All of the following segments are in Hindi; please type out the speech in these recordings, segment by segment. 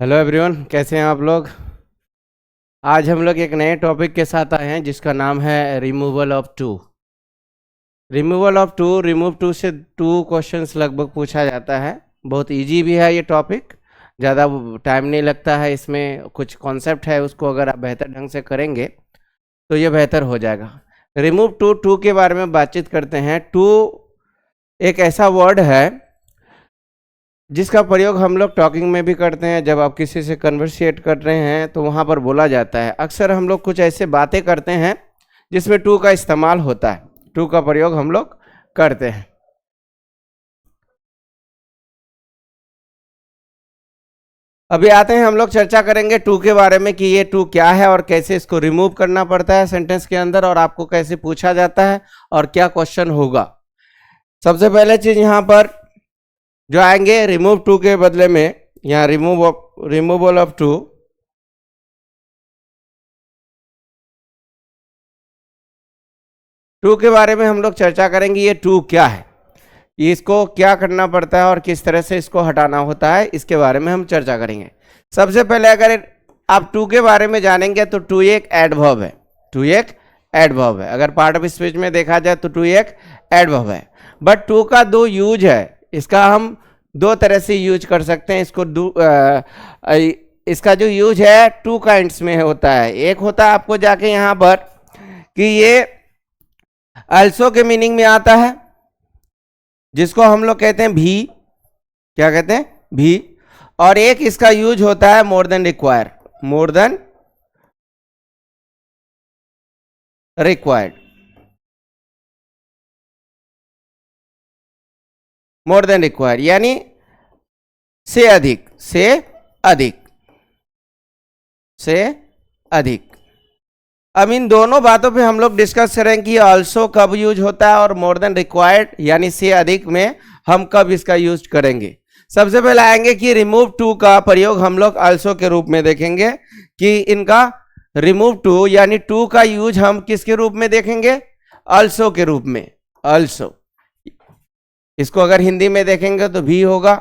हेलो एवरीवन, कैसे हैं आप लोग। आज हम लोग एक नए टॉपिक के साथ आए हैं जिसका नाम है removal of too. Remove too से टू क्वेश्चंस लगभग पूछा जाता है। बहुत इजी भी है ये टॉपिक, ज़्यादा टाइम नहीं लगता है। इसमें कुछ कॉन्सेप्ट है, उसको अगर आप बेहतर ढंग से करेंगे तो ये बेहतर हो जाएगा। रिमूव टू टू के बारे में बातचीत करते हैं। टू एक ऐसा वर्ड है जिसका प्रयोग हम लोग टॉकिंग में भी करते हैं। जब आप किसी से कन्वर्सेट कर रहे हैं तो वहाँ पर बोला जाता है। अक्सर हम लोग कुछ ऐसे बातें करते हैं जिसमें टू का इस्तेमाल होता है, टू का प्रयोग हम लोग करते हैं। अभी आते हैं, हम लोग चर्चा करेंगे टू के बारे में कि ये टू क्या है और कैसे इसको रिमूव करना पड़ता है सेंटेंस के अंदर, और आपको कैसे पूछा जाता है और क्या क्वेश्चन होगा। सबसे पहले चीज यहाँ पर जो आएंगे रिमूव टू के बदले में, यहाँ रिमूवल ऑफ टू। टू के बारे में हम लोग चर्चा करेंगे, ये टू क्या है, इसको क्या करना पड़ता है और किस तरह से इसको हटाना होता है, इसके बारे में हम चर्चा करेंगे। सबसे पहले अगर आप टू के बारे में जानेंगे तो टू एक एडवर्ब है। टू एक एडवर्ब है। अगर पार्ट ऑफ स्पीच में देखा जाए तो टू एक एडवर्ब है। बट टू का दो यूज है। इसका हम दो तरह से यूज कर सकते हैं। इसका जो यूज है टू काइंड्स में होता है। एक होता है आपको जाके यहाँ पर कि ये अल्सो के मीनिंग में आता है, जिसको हम लोग कहते हैं भी। क्या कहते हैं? भी। और एक इसका यूज होता है more then require, more than required, more than required यानी से अधिक, से अधिक, से अधिक। अब इन दोनों बातों पे हम लोग डिस्कस करें कि ऑल्सो कब यूज होता है और मोर देन रिक्वायर्ड यानी से अधिक में हम कब इसका यूज करेंगे। सबसे पहले आएंगे कि रिमूव टू का प्रयोग हम लोग ऑल्सो के रूप में देखेंगे कि इनका रिमूव टू यानी टू का यूज हम किसके रूप में देखेंगे? ऑल्सो के रूप में। ऑल्सो इसको अगर हिंदी में देखेंगे तो भी होगा।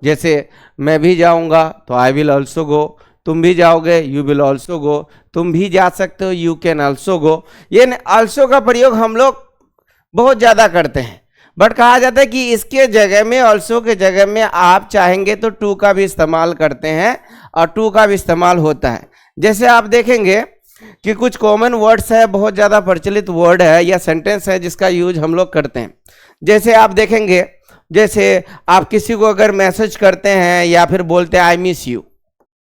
जैसे मैं भी जाऊंगा तो आई विल ऑल्सो गो, तुम भी जाओगे यू विल ऑल्सो गो, तुम भी जा सकते हो यू कैन ऑल्सो गो। ये ऑल्सो का प्रयोग हम लोग बहुत ज्यादा करते हैं। बट कहा जाता है कि इसके जगह में, ऑल्सो के जगह में आप चाहेंगे तो टू का भी इस्तेमाल करते हैं और टू का भी इस्तेमाल होता है। जैसे आप देखेंगे कि कुछ कॉमन वर्ड्स है, बहुत ज्यादा प्रचलित वर्ड है या सेंटेंस है जिसका यूज हम लोग करते हैं। जैसे आप देखेंगे, जैसे आप किसी को अगर मैसेज करते हैं या फिर बोलते हैं आई मिस यू।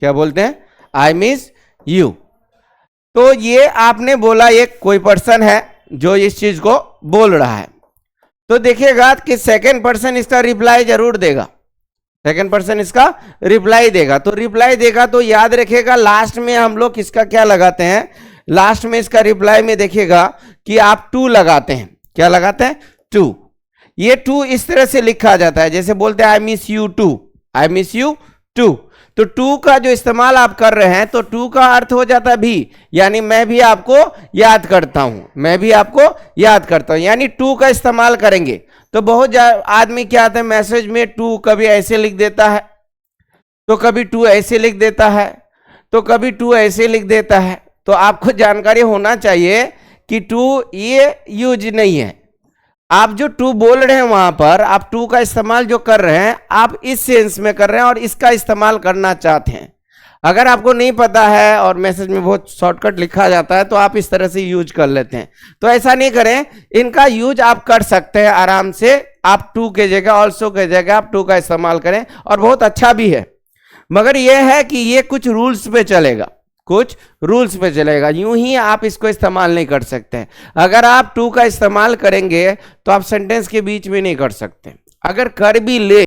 क्या बोलते हैं? I miss you. तो ये आपने बोला, एक कोई पर्सन है जो इस चीज को बोल रहा है, तो देखिएगा कि सेकंड पर्सन इसका रिप्लाई जरूर देगा। सेकंड पर्सन इसका रिप्लाई देगा। तो रिप्लाई देगा तो याद रखिएगा लास्ट में हम लोग इसका क्या लगाते हैं? लास्ट में इसका रिप्लाई में देखिएगा कि आप टू लगाते हैं। क्या लगाते हैं? टू। ये टू इस तरह से लिखा जाता है, जैसे बोलते हैं I miss you too, I miss you too. तो टू का जो इस्तेमाल आप कर रहे हैं तो टू का अर्थ हो जाता है भी, यानी मैं भी आपको याद करता हूं, मैं भी आपको याद करता हूं, यानी टू का इस्तेमाल करेंगे। तो बहुत आदमी क्या आता है मैसेज में टू कभी ऐसे लिख देता है, तो कभी टू ऐसे लिख देता है, तो कभी टू ऐसे लिख देता है। तो आपको जानकारी होना चाहिए कि टू ये यूज नहीं है। आप जो टू बोल रहे हैं वहां पर आप टू का इस्तेमाल जो कर रहे हैं आप इस सेंस में कर रहे हैं और इसका इस्तेमाल करना चाहते हैं। अगर आपको नहीं पता है और मैसेज में बहुत शॉर्टकट लिखा जाता है तो आप इस तरह से यूज कर लेते हैं। तो ऐसा नहीं करें, इनका यूज आप कर सकते हैं आराम से। आप टू के जगह, ऑल्सो के जगह आप टू का इस्तेमाल करें और बहुत अच्छा भी है। मगर यह है कि ये कुछ रूल्स पे चलेगा, कुछ रूल्स पे चलेगा। यूं ही आप इसको इस्तेमाल नहीं कर सकते। अगर आप टू का इस्तेमाल करेंगे तो आप सेंटेंस के बीच में नहीं कर सकते। अगर कर भी ले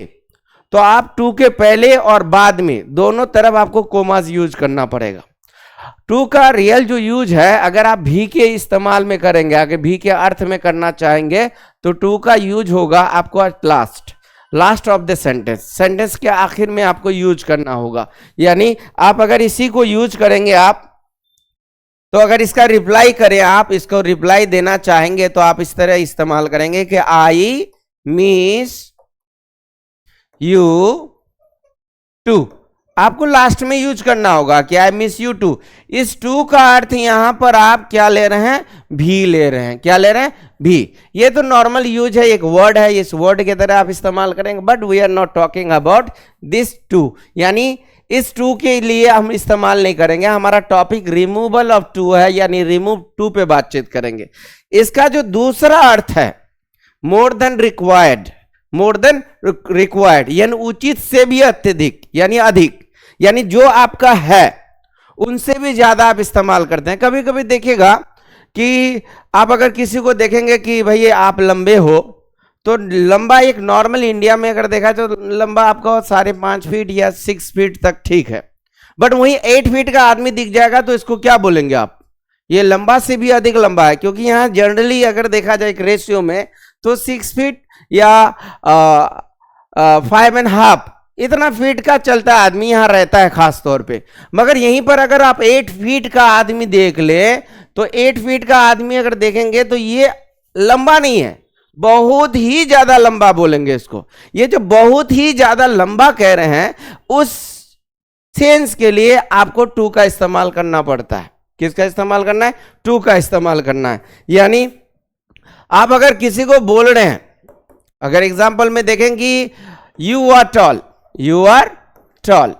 तो आप टू के पहले और बाद में दोनों तरफ आपको कोमास यूज करना पड़ेगा। टू का रियल जो यूज है, अगर आप भी के इस्तेमाल में करेंगे, अगर भी के अर्थ में करना चाहेंगे तो टू का यूज होगा आपको last, last of the sentence, sentence के आखिर में आपको यूज करना होगा। यानी आप अगर इसी को यूज करेंगे आप, तो अगर इसका रिप्लाई करें, आप इसको रिप्लाई देना चाहेंगे तो आप इस तरह इस्तेमाल करेंगे कि आई मिस यू टू। आपको लास्ट में यूज करना होगा कि आई मिस यू टू। इस टू का अर्थ यहां पर आप क्या ले रहे हैं, भी ले रहे हैं। क्या ले रहे हैं, भी। ये तो नॉर्मल यूज है, एक वर्ड है, इस वर्ड की तरह आप इस्तेमाल करेंगे, but we are not talking about this too, यानी इस टू के लिए हम इस्तेमाल नहीं करेंगे। हमारा टॉपिक रिमूवल ऑफ टू है, यानी रिमूव टू पे बातचीत करेंगे। इसका जो दूसरा अर्थ है more then required, more than required यानी उचित से भी अत्यधिक, यानी अधिक, यानी जो आपका है उनसे भी ज्यादा आप इस्तेमाल करते हैं। कभी कभी देखिएगा कि आप अगर किसी को देखेंगे कि भाई आप लंबे हो, तो लंबा एक नॉर्मल इंडिया में अगर देखा तो लंबा आपका 5.5 फीट या 6 फीट तक ठीक है, बट वहीं 8 फीट का आदमी दिख जाएगा तो इसको क्या बोलेंगे आप, ये लंबा से भी अधिक लंबा है। क्योंकि यहां जनरली अगर देखा जाए एक रेशियो में तो 6 फीट या 5.5 इतना फीट का चलता आदमी यहां रहता है खास तौर पे। मगर यहीं पर अगर आप 8 फीट का आदमी देख ले तो 8 फीट का आदमी अगर देखेंगे तो ये लंबा नहीं है, बहुत ही ज्यादा लंबा बोलेंगे इसको। ये जो बहुत ही ज्यादा लंबा कह रहे हैं उस सेंस के लिए आपको टू का इस्तेमाल करना पड़ता है। किसका इस्तेमाल करना है, टू का इस्तेमाल करना है। यानी आप अगर किसी को बोल रहे हैं, अगर एग्जाम्पल में देखें कि you are tall, you are tall,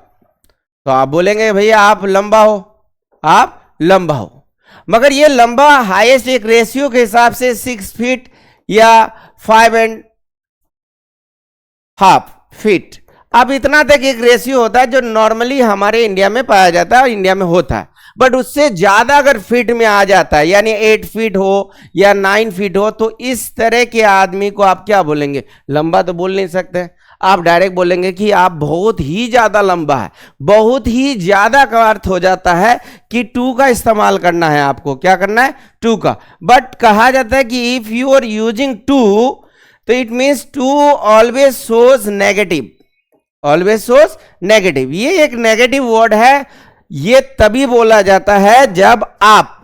तो आप बोलेंगे भैया आप लंबा हो, आप लंबा हो। मगर ये लंबा हाईएस्ट एक रेशियो के हिसाब से 6 फीट या 5.5 फीट, अब इतना तक एक रेशियो होता है जो नॉर्मली हमारे इंडिया में पाया जाता है और इंडिया में होता है। बट उससे ज्यादा अगर फीट में आ जाता है, यानी 8 फीट हो या 9 फीट हो, तो इस तरह के आदमी को आप क्या बोलेंगे, लंबा तो बोल नहीं सकते, आप डायरेक्ट बोलेंगे कि आप बहुत ही ज्यादा लंबा है। बहुत ही ज्यादा का अर्थ हो जाता है कि टू का इस्तेमाल करना है, आपको क्या करना है, टू का। बट कहा जाता है कि if you are using two तो it means to always shows negative, always shows negative. ये एक नेगेटिव वर्ड है, ये तभी बोला जाता है जब आप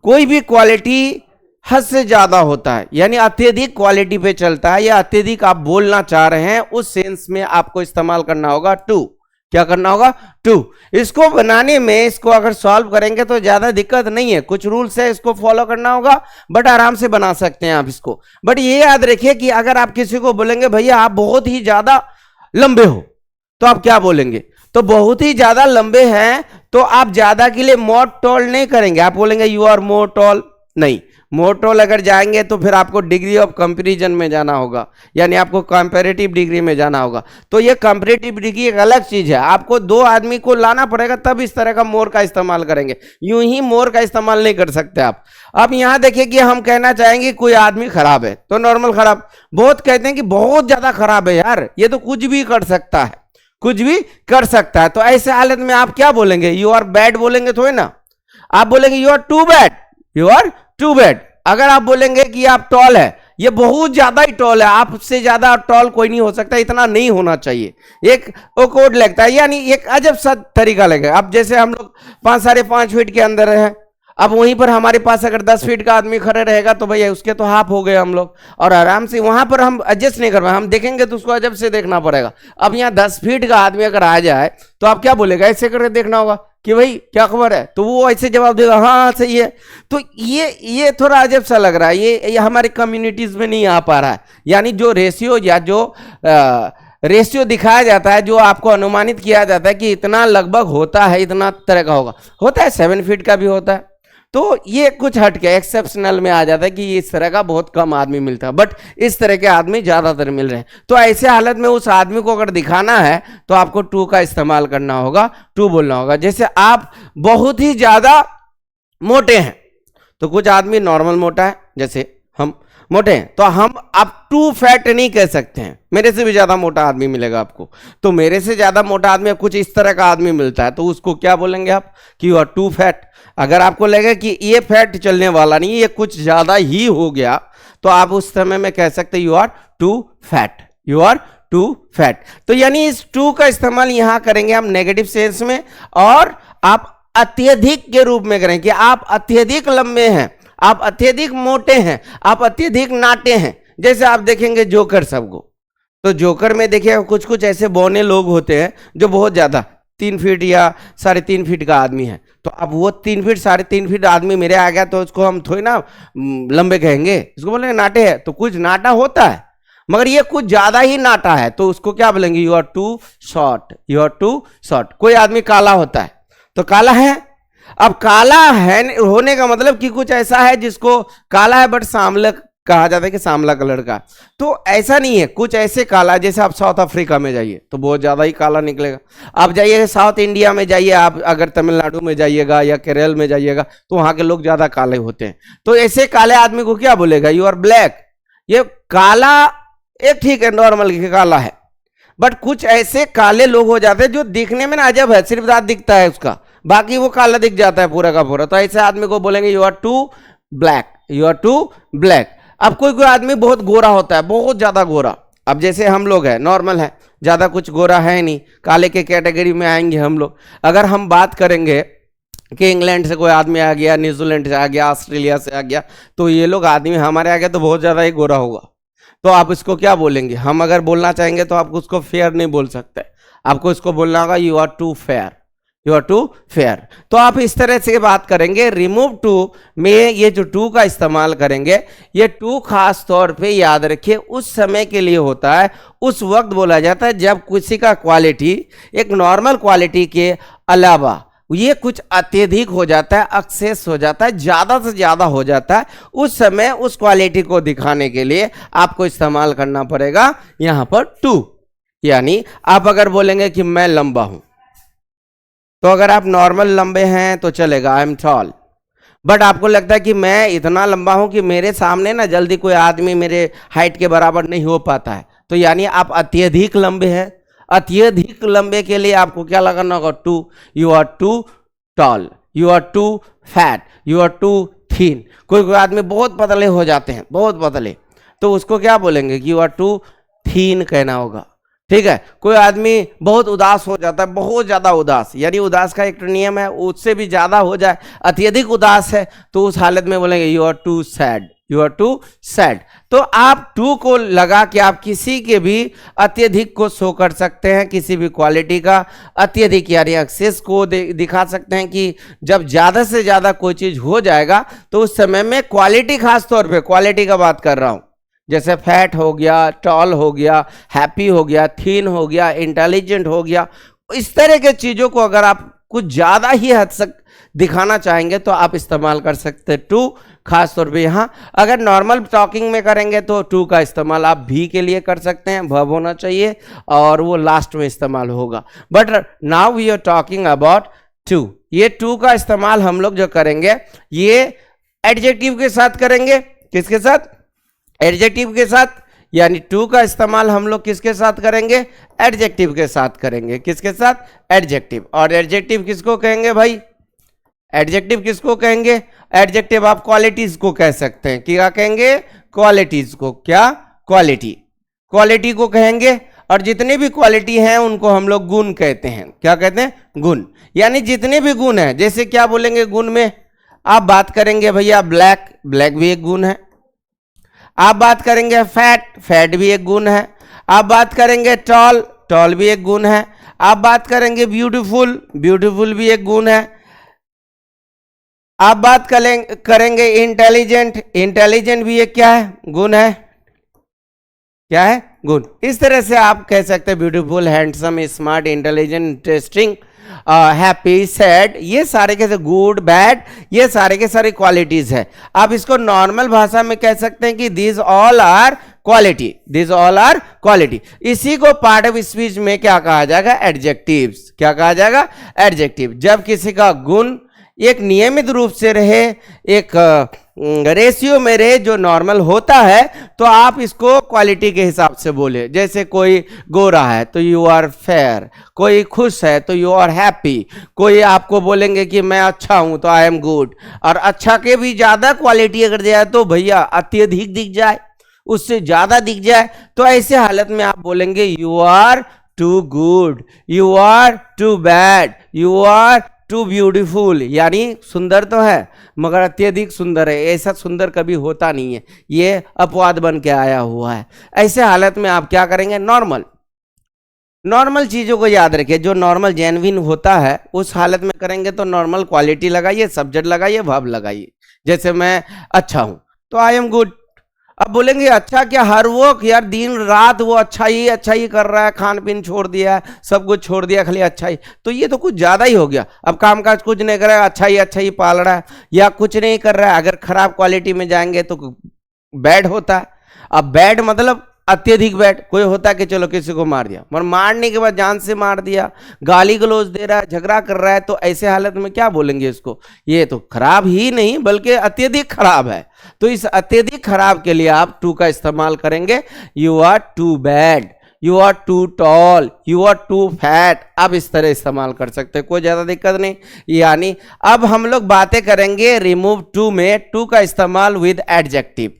कोई भी क्वालिटी हद से ज्यादा होता है, यानी अत्यधिक क्वालिटी पे चलता है या अत्यधिक आप बोलना चाह रहे हैं, उस सेंस में आपको इस्तेमाल करना होगा टू। क्या करना होगा, टू। इसको बनाने में, इसको अगर सॉल्व करेंगे तो ज्यादा दिक्कत नहीं है, कुछ रूल्स है इसको फॉलो करना होगा, बट आराम से बना सकते हैं आप इसको। बट ये याद रखिए कि अगर आप किसी को बोलेंगे भैया आप बहुत ही ज्यादा लंबे हो, तो आप क्या बोलेंगे, तो बहुत ही ज्यादा लंबे हैं तो आप ज्यादा के लिए मोर टॉल नहीं करेंगे, आप बोलेंगे यू आर मोर टॉल। नहीं, मोर टॉल अगर जाएंगे तो फिर आपको डिग्री ऑफ कंपैरिजन में जाना होगा, यानी आपको कंपैरेटिव डिग्री में जाना होगा। तो ये कंपैरेटिव डिग्री एक अलग चीज है, आपको दो आदमी को लाना पड़ेगा तब इस तरह का मोर का इस्तेमाल करेंगे, यूं ही मोर का इस्तेमाल नहीं कर सकते आप। अब यहां देखिए कि हम कहना चाहेंगे कोई आदमी खराब है तो नॉर्मल खराब, बहुत कहते हैं कि बहुत ज्यादा खराब है यार, ये तो कुछ भी कर सकता है, कुछ भी कर सकता है। तो ऐसे हालत में आप क्या बोलेंगे, यू आर बैड बोलेंगे थोड़े ना, आप बोलेंगे you are too bad, you are too bad. अगर आप बोलेंगे कि आप टॉल है, ये बहुत ज्यादा ही टॉल है, आपसे ज्यादा टॉल कोई नहीं हो सकता, इतना नहीं होना चाहिए, एक वो कोड लगता है, यानी एक अजब सा तरीका लगेगा। अब जैसे हम लोग 5-5.5 फीट के अंदर हैं, अब वहीं पर हमारे पास अगर 10 फीट का आदमी खड़े रहेगा तो भैया उसके तो हाफ हो गए हम लोग, और आराम से वहां पर हम एडजस्ट नहीं कर पाए, हम देखेंगे तो उसको अजब से देखना पड़ेगा। अब यहाँ 10 फीट का आदमी अगर आ जाए तो आप क्या बोलेगा, ऐसे करके देखना होगा कि भाई क्या खबर है, तो वो ऐसे जवाब देगा हाँ सही है। तो ये थोड़ा अजब सा लग रहा है, ये हमारे कम्युनिटीज में नहीं आ पा रहा है। यानी जो रेशियो या जो रेशियो दिखाया जाता है, जो आपको अनुमानित किया जाता है कि इतना लगभग होता है, इतना तरह का होता है 7 फीट का भी होता है, तो ये कुछ हटके एक्सेप्शनल में आ जाता है कि इस तरह का बहुत कम आदमी मिलता है, बट इस तरह के आदमी ज्यादातर मिल रहे हैं। तो ऐसे हालत में उस आदमी को अगर दिखाना है तो आपको टू का इस्तेमाल करना होगा, टू बोलना होगा। जैसे आप बहुत ही ज्यादा मोटे हैं, तो कुछ आदमी नॉर्मल मोटा है, जैसे हम मोटे हैं, तो हम आप टू फैट नहीं कह सकते हैं, मेरे से भी ज्यादा मोटा आदमी मिलेगा आपको, तो मेरे से ज्यादा मोटा आदमी कुछ इस तरह का आदमी मिलता है, तो उसको क्या बोलेंगे आप कि यू आर टू फैट। अगर आपको लगे कि ये फैट चलने वाला नहीं, ये कुछ ज्यादा ही हो गया, तो आप उस समय में कह सकते you are too fat, you are too fat. तो यानी इस टू का इस्तेमाल यहां करेंगे हम नेगेटिव सेंस में, और आप अत्यधिक के रूप में करें कि आप अत्यधिक लंबे हैं, आप अत्यधिक मोटे हैं, आप अत्यधिक नाटे हैं। जैसे आप देखेंगे जोकर सबको, तो जोकर में देखिए कुछ कुछ ऐसे बौने लोग होते हैं जो बहुत ज्यादा 3 फीट या 3.5 फीट का आदमी है, तो अब वो 3 फीट 3.5 फीट आदमी मेरे आ गया तो उसको हम थोड़ी ना लंबे कहेंगे, इसको बोलेंगे नाटे है। तो कुछ नाटा होता है, मगर ये कुछ ज्यादा ही नाटा है, तो उसको क्या बोलेंगे, you are too short, you are too short. कोई आदमी काला होता है तो काला है, अब काला है होने का मतलब कि कुछ ऐसा है जिसको काला है बट सांवला कहा जाता है कि सांवला कलर का, तो ऐसा नहीं है। कुछ ऐसे काला, जैसे आप साउथ अफ्रीका में जाइए तो बहुत ज्यादा ही काला निकलेगा, आप जाइए साउथ इंडिया में जाइए, आप अगर तमिलनाडु में जाइएगा या केरल में जाइएगा तो वहां के लोग ज्यादा काले होते हैं, तो ऐसे काले आदमी को क्या बोलेगा, यू आर ब्लैक। ये काला एक ठीक है, नॉर्मल काला है, बट कुछ ऐसे काले लोग हो जाते हैं जो दिखने में ना अजब है, सिर्फ दांत दिखता है उसका, बाकी वो काला दिख जाता है पूरा का पूरा, तो ऐसे आदमी को बोलेंगे you are too black, you are too black. अब कोई कोई आदमी बहुत गोरा होता है, बहुत ज्यादा गोरा, अब जैसे हम लोग हैं नॉर्मल है, ज्यादा कुछ गोरा है नहीं, काले के कैटेगरी में आएंगे हम लोग। अगर हम बात करेंगे कि इंग्लैंड से कोई आदमी आ गया, न्यूजीलैंड से आ गया, ऑस्ट्रेलिया से आ गया, तो ये लोग आदमी हमारे आ गया तो बहुत ज्यादा ही गोरा होगा, तो आप इसको क्या बोलेंगे, हम अगर बोलना चाहेंगे तो आप उसको फेयर नहीं बोल सकते, आपको इसको बोलना होगा you are too fair, you are too fair. तो आप इस तरह से बात करेंगे। रिमूव टू में ये जो टू का इस्तेमाल करेंगे, ये टू खास तौर पे याद रखिए उस समय के लिए होता है, उस वक्त बोला जाता है जब किसी का क्वालिटी एक नॉर्मल क्वालिटी के अलावा ये कुछ अत्यधिक हो जाता है, एक्सेस हो जाता है, ज्यादा से ज्यादा हो जाता है, उस समय उस क्वालिटी को दिखाने के लिए आपको इस्तेमाल करना पड़ेगा यहां पर टू। यानी आप अगर बोलेंगे कि मैं लंबा हूं, तो अगर आप नॉर्मल लंबे हैं तो चलेगा, आई एम टॉल, बट आपको लगता है कि मैं इतना लंबा हूं कि मेरे सामने ना जल्दी कोई आदमी मेरे हाइट के बराबर नहीं हो पाता है, तो यानी आप अत्यधिक लंबे हैं। अत्यधिक लंबे के लिए आपको क्या लगाना होगा, too. You are too tall, you are too fat, you are too thin. कोई कोई आदमी बहुत पतले हो जाते हैं, बहुत पतले, तो उसको क्या बोलेंगे, यू आर टू थीन कहना होगा, ठीक है। कोई आदमी बहुत उदास हो जाता है, बहुत ज्यादा उदास, यानी उदास का एक नियम है, उससे भी ज्यादा हो जाए, अत्यधिक उदास है, तो उस हालत में बोलेंगे you are too sad, you are too sad. तो आप टू को लगा के आप किसी के भी अत्यधिक को शो कर सकते हैं, किसी भी क्वालिटी का अत्यधिक यानी एक्सेस को दिखा सकते हैं कि जब ज्यादा से ज्यादा कोई चीज हो जाएगा तो उस समय में क्वालिटी, खास तौर पे क्वालिटी का बात कर रहा हूं, जैसे फैट हो गया, टॉल हो गया, हैप्पी हो गया, थीन हो गया, इंटेलिजेंट हो गया, इस तरह के चीजों को अगर आप कुछ ज्यादा ही हद तक दिखाना चाहेंगे तो आप इस्तेमाल कर सकते हैं टू, खास तौर पे यहाँ। अगर नॉर्मल टॉकिंग में करेंगे तो टू का इस्तेमाल आप भी के लिए कर सकते हैं, वर्ब होना चाहिए और वो लास्ट में इस्तेमाल होगा, but now we are talking about too. ये टू का इस्तेमाल हम लोग जो करेंगे ये एडजेक्टिव के साथ करेंगे, किसके साथ, एडजेक्टिव के साथ, यानी टू का इस्तेमाल हम लोग किसके साथ करेंगे, एडजेक्टिव के साथ करेंगे, किसके साथ, एडजेक्टिव। और एडजेक्टिव किसको कहेंगे भाई, एडजेक्टिव किसको कहेंगे, एडजेक्टिव आप क्वालिटीज को कह सकते हैं, क्या कहेंगे, क्वालिटीज को, क्या, क्वालिटी, क्वालिटी को कहेंगे। और जितनी भी क्वालिटी हैं उनको हम लोग गुण कहते हैं, क्या कहते हैं, गुण। यानी जितने भी गुण हैं, जैसे क्या बोलेंगे गुण में, आप बात करेंगे भैया ब्लैक, ब्लैक भी एक गुण है। आप बात करेंगे फैट, फैट भी एक गुण है। आप बात करेंगे टॉल, टॉल भी एक गुण है। आप बात करेंगे ब्यूटीफुल, ब्यूटीफुल भी एक गुण है। आप बात करेंगे इंटेलिजेंट, इंटेलिजेंट भी एक क्या है, गुण है, क्या है, गुण। इस तरह से आप कह सकते हैं beautiful, handsome, smart, intelligent, interesting, happy, sad, ये सारे के गुड, बैड, ये सारे के सारे क्वालिटीज है। आप इसको नॉर्मल भाषा में कह सकते हैं कि these all are quality, these all are quality. इसी को पार्ट ऑफ स्पीच में क्या कहा जाएगा, एडजेक्टिव्स, क्या कहा जाएगा, एडजेक्टिव। जब किसी का गुण एक नियमित रूप से रहे, एक रेशियो में रहे जो नॉर्मल होता है, तो आप इसको क्वालिटी के हिसाब से बोले। जैसे कोई गोरा है तो यू आर फेयर, कोई खुश है तो यू आर हैप्पी, कोई आपको बोलेंगे कि मैं अच्छा हूं तो आई एम गुड। और अच्छा के भी ज्यादा क्वालिटी अगर जाए तो भैया अत्यधिक दिख जाए, उससे ज्यादा दिख जाए, तो ऐसे हालत में आप बोलेंगे you are too good, you are too bad, you are too beautiful. यानी सुंदर तो है मगर अत्यधिक सुंदर है, ऐसा सुंदर कभी होता नहीं है, ये अपवाद बन के आया हुआ है। ऐसे हालत में आप क्या करेंगे, नॉर्मल, नॉर्मल चीज़ों को याद रखिए, जो नॉर्मल जेन्युइन होता है उस हालत में करेंगे तो नॉर्मल क्वालिटी लगाइए, सब्जेक्ट लगाइए, वर्ब लगाइए। जैसे मैं अच्छा हूं तो आई एम गुड। अब बोलेंगे अच्छा क्या, हर वो यार दिन रात वो अच्छा ही कर रहा है, खान पीन छोड़ दिया है, सब कुछ छोड़ दिया, खाली अच्छा ही, तो ये तो कुछ ज़्यादा ही हो गया। अब काम काज कुछ नहीं कर रहा है, अच्छा ही पाल रहा है, या कुछ नहीं कर रहा है, अगर खराब क्वालिटी में जाएंगे तो बैड होता है। अब बैड मतलब अत्यधिक बैड। कोई होता है कि चलो किसी को मार दिया, मगर मारने के बाद जान से मार दिया, गाली गलौज दे रहा है, झगड़ा कर रहा है, तो ऐसे हालत में क्या बोलेंगे इसको, ये तो खराब ही नहीं बल्कि अत्यधिक खराब है। तो इस अत्यधिक खराब के लिए आप टू का इस्तेमाल करेंगे। You are too bad, you are too tall, you are too fat, आप इस तरह इस्तेमाल कर सकते हैं, कोई ज़्यादा दिक्कत नहीं। यानी अब हम लोग बातें करेंगे रिमूव टू में टू का इस्तेमाल विद एडजेक्टिव।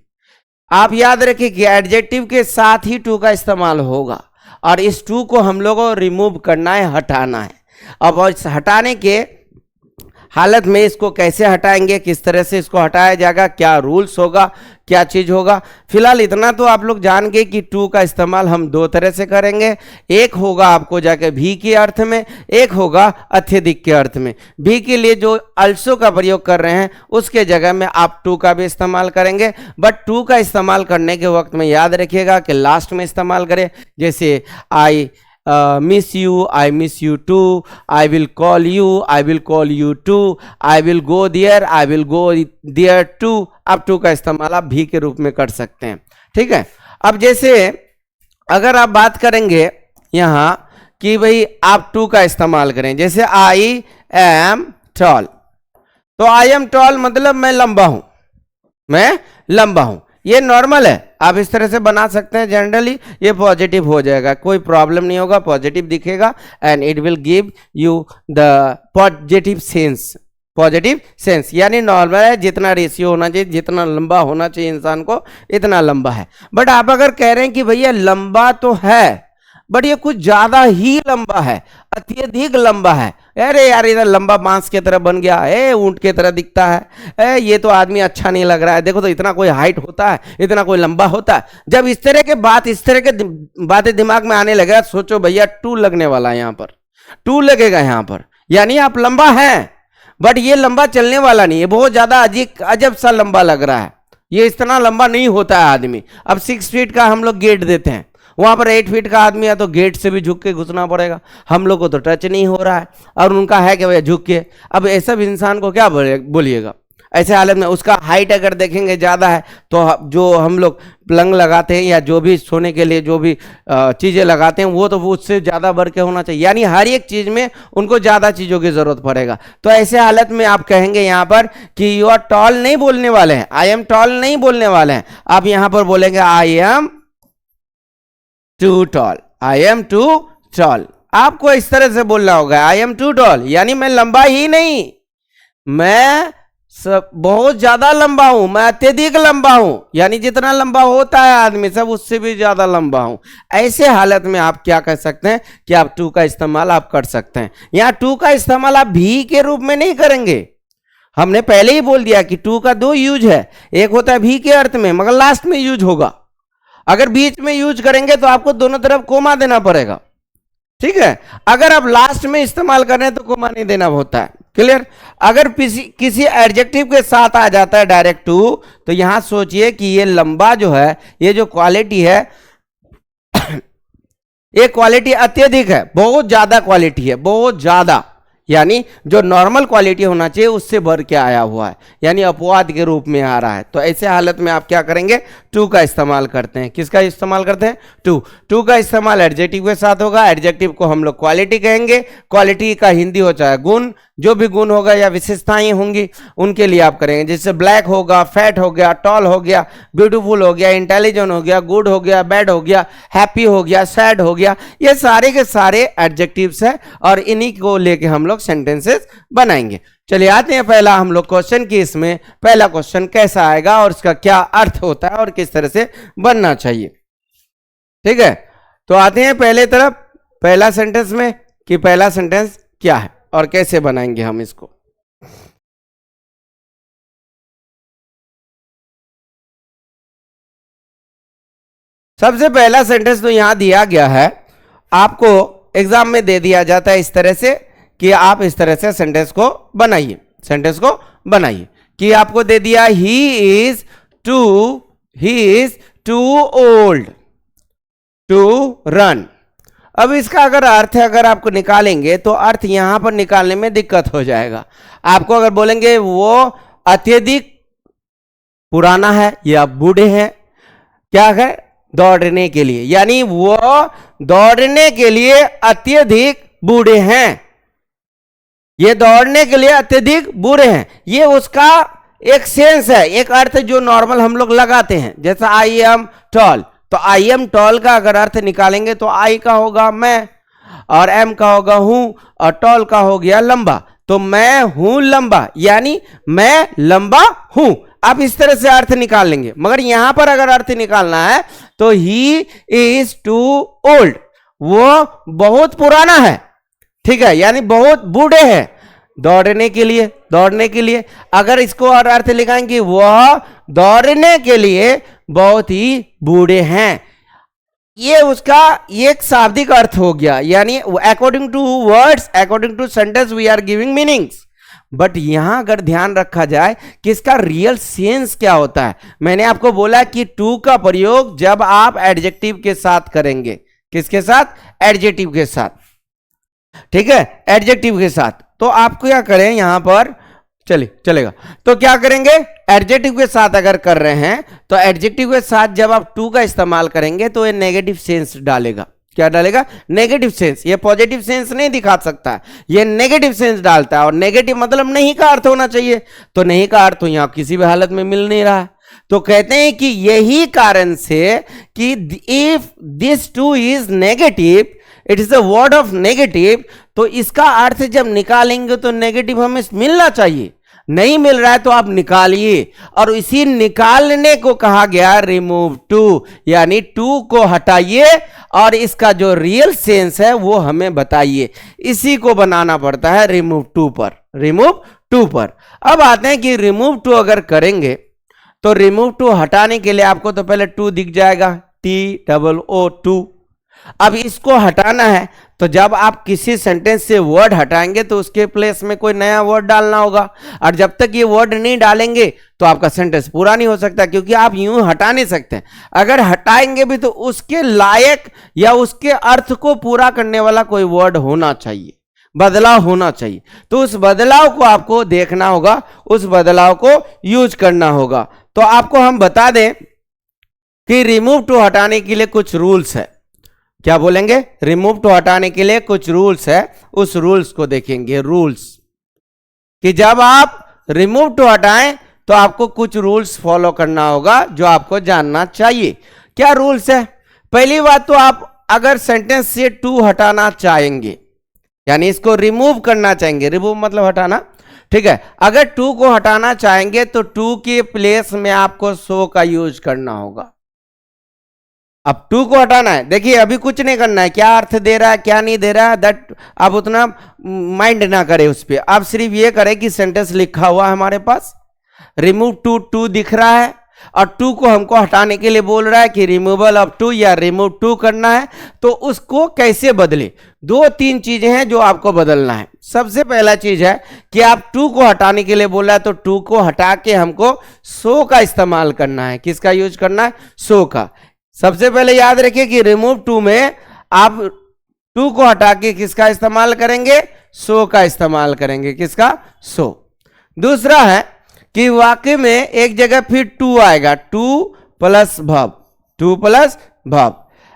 आप याद रखिए कि एडजेक्टिव के साथ ही टू का इस्तेमाल होगा, और इस टू को हम लोगों को रिमूव करना है, हटाना है। अब इस हटाने के हालत में इसको कैसे हटाएंगे, किस तरह से इसको हटाया जाएगा, क्या रूल्स होगा, क्या चीज़ होगा, फिलहाल इतना तो आप लोग जान गए कि टू का इस्तेमाल हम दो तरह से करेंगे। एक होगा आपको जाके भी के अर्थ में, एक होगा अत्यधिक के अर्थ में। भी के लिए जो अल्सो का प्रयोग कर रहे हैं उसके जगह में आप टू का भी इस्तेमाल करेंगे, बट टू का इस्तेमाल करने के वक्त में याद रखिएगा कि लास्ट में इस्तेमाल करें। जैसे I miss you, I miss you too, I will call you, I will call you too, I will go there, I will go there too. आप टू का इस्तेमाल आप भी के रूप में कर सकते हैं, ठीक है। अब जैसे अगर आप बात करेंगे यहाँ कि भाई आप टू का इस्तेमाल करें, जैसे आई एम टॉल, तो आई एम टॉल मतलब मैं लंबा हूं, मैं लंबा हूं, ये नॉर्मल है, आप इस तरह से बना सकते हैं। जनरली ये पॉजिटिव हो जाएगा, कोई प्रॉब्लम नहीं होगा, पॉजिटिव दिखेगा and it will give you the positive sense. Positive sense यानी नॉर्मल है, जितना रेशियो होना चाहिए, जितना लंबा होना चाहिए इंसान को, इतना लंबा है। बट आप अगर कह रहे हैं कि भैया लंबा तो है बट ये कुछ ज्यादा ही लंबा है, अत्यधिक लंबा है, अरे यार इधर लंबा बांस की तरह बन गया है, ऊंट की तरह दिखता है, ये तो आदमी अच्छा नहीं लग रहा है, देखो तो इतना कोई हाइट होता है, इतना कोई लंबा होता है। जब इस तरह के इस तरह के बातें दिमाग में आने लगे, सोचो भैया टू लगने वाला है, यहाँ पर टू लगेगा यहाँ पर, यानी आप लंबा है बट ये लंबा चलने वाला नहीं है, बहुत ज्यादा अजब सा लंबा लग रहा है, ये इतना लंबा नहीं होता है आदमी। अब 6 फीट का हम लोग गेट देते हैं, वहां पर 8 फीट का आदमी है तो गेट से भी झुक के घुसना पड़ेगा, हम लोग को तो टच नहीं हो रहा है, और उनका है कि भैया झुक के। अब ऐसा भी इंसान को क्या बोलिएगा, ऐसे हालत में उसका हाइट अगर देखेंगे ज़्यादा है तो जो हम लोग पलंग लगाते हैं या जो भी सोने के लिए जो भी चीज़ें लगाते हैं वो तो वो उससे ज़्यादा बढ़ के होना चाहिए, यानी हर एक चीज़ में उनको ज़्यादा चीज़ों की ज़रूरत पड़ेगा। तो ऐसे हालत में आप कहेंगे यहाँ पर कि यू आर टॉल नहीं बोलने वाले हैं, आई एम टॉल नहीं बोलने वाले हैं, आप यहाँ पर बोलेंगे I am too tall, I am too tall. आपको इस तरह से बोलना होगा, आई एम टू टॉल यानी मैं लंबा ही नहीं, मैं बहुत ज्यादा लंबा हूं, मैं अत्यधिक लंबा हूं, यानी जितना लंबा होता है आदमी सब उससे भी ज्यादा लंबा हूं। ऐसे हालत में आप क्या कर सकते हैं कि आप टू का इस्तेमाल आप कर सकते हैं। यहां टू का इस्तेमाल आप भी के रूप में नहीं करेंगे, हमने पहले ही बोल दिया कि टू का दो यूज है, एक होता है भी के अर्थ में मगर लास्ट में यूज होगा, अगर बीच में यूज करेंगे तो आपको दोनों तरफ कोमा देना पड़ेगा, ठीक है। अगर आप लास्ट में इस्तेमाल कर रहे हैं तो कोमा नहीं देना होता है, क्लियर। अगर किसी एडजेक्टिव के साथ आ जाता है डायरेक्ट टू, तो यहां सोचिए कि ये लंबा जो है, ये जो क्वालिटी है ये क्वालिटी अत्यधिक है, बहुत ज्यादा क्वालिटी है, बहुत ज्यादा, यानी जो नॉर्मल क्वालिटी होना चाहिए उससे बढ़ के आया हुआ है, यानी अपवाद के रूप में आ रहा है। तो ऐसे हालत में आप क्या करेंगे, टू का इस्तेमाल करते हैं। किसका इस्तेमाल करते हैं, टू का इस्तेमाल एडजेक्टिव के साथ होगा, एडजेक्टिव को हम लोग क्वालिटी कहेंगे, क्वालिटी का हिंदी हो चाहे गुण, जो भी गुण होगा या विशेषताएं होंगी उनके लिए आप करेंगे, जैसे ब्लैक होगा, फैट हो गया, टॉल हो गया, ब्यूटीफुल हो गया, इंटेलिजेंट हो गया, गुड हो गया, बैड हो गया, हैप्पी हो गया, सैड हो गया, ये सारे के सारे एडजेक्टिव्स है और इन्हीं को लेके हम लोग सेंटेंसेस बनाएंगे। चलिए आते हैं पहला हम लोग क्वेश्चन की, इसमें पहला क्वेश्चन कैसा आएगा और इसका क्या अर्थ होता है और किस तरह से बनना चाहिए, ठीक है। तो आते हैं पहले तरफ, पहला सेंटेंस में कि पहला सेंटेंस क्या है और कैसे बनाएंगे हम इसको। सबसे पहला सेंटेंस तो यहां दिया गया है आपको, एग्जाम में दे दिया जाता है इस तरह से कि आप इस तरह से सेंटेंस को बनाइए कि आपको दे दिया he is too old to run. अब इसका अगर अर्थ अगर आपको निकालेंगे तो अर्थ यहां पर निकालने में दिक्कत हो जाएगा। आपको अगर बोलेंगे वो अत्यधिक पुराना है या बूढ़े हैं, क्या है, दौड़ने के लिए, यानी वो दौड़ने के लिए अत्यधिक बूढ़े हैं, ये दौड़ने के लिए अत्यधिक बूढ़े हैं। ये उसका एक सेंस है, एक अर्थ जो नॉर्मल हम लोग लगाते हैं। जैसा आई एम टॉल, तो आई एम टॉल का अगर अर्थ निकालेंगे तो आई का होगा मैं, और एम का होगा हूं, और टॉल का हो गया लंबा। तो मैं हूं लंबा, यानी मैं लंबा हूं। आप इस तरह से अर्थ निकाल लेंगे। मगर यहां पर अगर अर्थ निकालना है तो ही इज टू ओल्ड, वो बहुत पुराना है, ठीक है, यानी बहुत बूढ़े हैं दौड़ने के लिए। अगर इसको और अर्थ लिखाएंगे वह दौड़ने के लिए बहुत ही बूढ़े हैं, ये उसका एक शाब्दिक अर्थ हो गया, यानी according to words, according to sentence we are giving meanings. But यहां अगर ध्यान रखा जाए कि इसका रियल सेंस क्या होता है, मैंने आपको बोला कि टू का प्रयोग जब आप एडजेक्टिव के साथ करेंगे, किसके साथ, एडजेक्टिव के साथ, ठीक है, एडजेक्टिव के साथ। तो आप क्या करें यहां पर, चलेगा, तो क्या करेंगे, एडजेक्टिव के साथ अगर कर रहे हैं तो एडजेक्टिव के साथ जब आप टू का इस्तेमाल करेंगे तो ये नेगेटिव सेंस डालेगा। क्या डालेगा, नेगेटिव सेंस। ये पॉजिटिव सेंस नहीं दिखा सकता, ये नेगेटिव सेंस डालता है। और नेगेटिव मतलब नहीं का अर्थ होना चाहिए, तो नहीं का अर्थ तो यहां किसी भी हालत में मिल नहीं रहा है। तो कहते हैं कि यही कारण से कि if this two is negative, it is a word of negative, तो इसका अर्थ जब निकालेंगे तो नेगेटिव हमें मिलना चाहिए, नहीं मिल रहा है तो आप निकालिए। और इसी निकालने को कहा गया रिमूव टू, यानी टू को हटाइए और इसका जो रियल सेंस है वो हमें बताइए। इसी को बनाना पड़ता है रिमूव टू पर। अब आते हैं कि रिमूव टू अगर करेंगे तो रिमूव टू हटाने के लिए आपको तो पहले टू दिख जाएगा, TOO। अब इसको हटाना है तो जब आप किसी सेंटेंस से वर्ड हटाएंगे तो उसके प्लेस में कोई नया वर्ड डालना होगा, और जब तक ये वर्ड नहीं डालेंगे तो आपका सेंटेंस पूरा नहीं हो सकता, क्योंकि आप यूं हटा नहीं सकते। अगर हटाएंगे भी तो उसके लायक या उसके अर्थ को पूरा करने वाला कोई वर्ड होना चाहिए, बदलाव होना चाहिए। तो उस बदलाव को आपको देखना होगा, उस बदलाव को यूज करना होगा। तो आपको हम बता दें कि रिमूव टू हटाने के लिए कुछ रूल्स है। क्या बोलेंगे, रिमूव टू हटाने के लिए कुछ रूल्स है, उस रूल्स को देखेंगे। रूल्स कि जब आप रिमूव टू हटाएं तो आपको कुछ रूल्स फॉलो करना होगा जो आपको जानना चाहिए। क्या रूल्स है, पहली बात तो आप अगर सेंटेंस से टू हटाना चाहेंगे, यानी इसको रिमूव करना चाहेंगे, रिमूव मतलब हटाना, ठीक है, अगर टू को हटाना चाहेंगे तो टू के प्लेस में आपको सो का यूज करना होगा। अब टू को हटाना है, देखिए अभी कुछ नहीं करना है, क्या अर्थ दे रहा है क्या नहीं दे रहा है दैट आप उतना माइंड ना करें उस पर। आप सिर्फ ये करें कि सेंटेंस लिखा हुआ है हमारे पास, रिमूव टू दिख रहा है, और टू को हमको हटाने के लिए बोल रहा है कि रिमूवल ऑफ टू या रिमूव टू करना है। तो उसको कैसे बदले, दो तीन चीजें हैं जो आपको बदलना है। सबसे पहला चीज है कि आप टू को हटाने के लिए बोल रहा है तो टू को हटा के हमको सो का इस्तेमाल करना है। किसका यूज करना है, सो का। सबसे पहले याद रखिए कि रिमूव टू में आप टू को हटा के किसका इस्तेमाल करेंगे, सो का इस्तेमाल करेंगे। किसका, सो। दूसरा है कि वाक्य में एक जगह फिर टू आएगा, टू प्लस भव।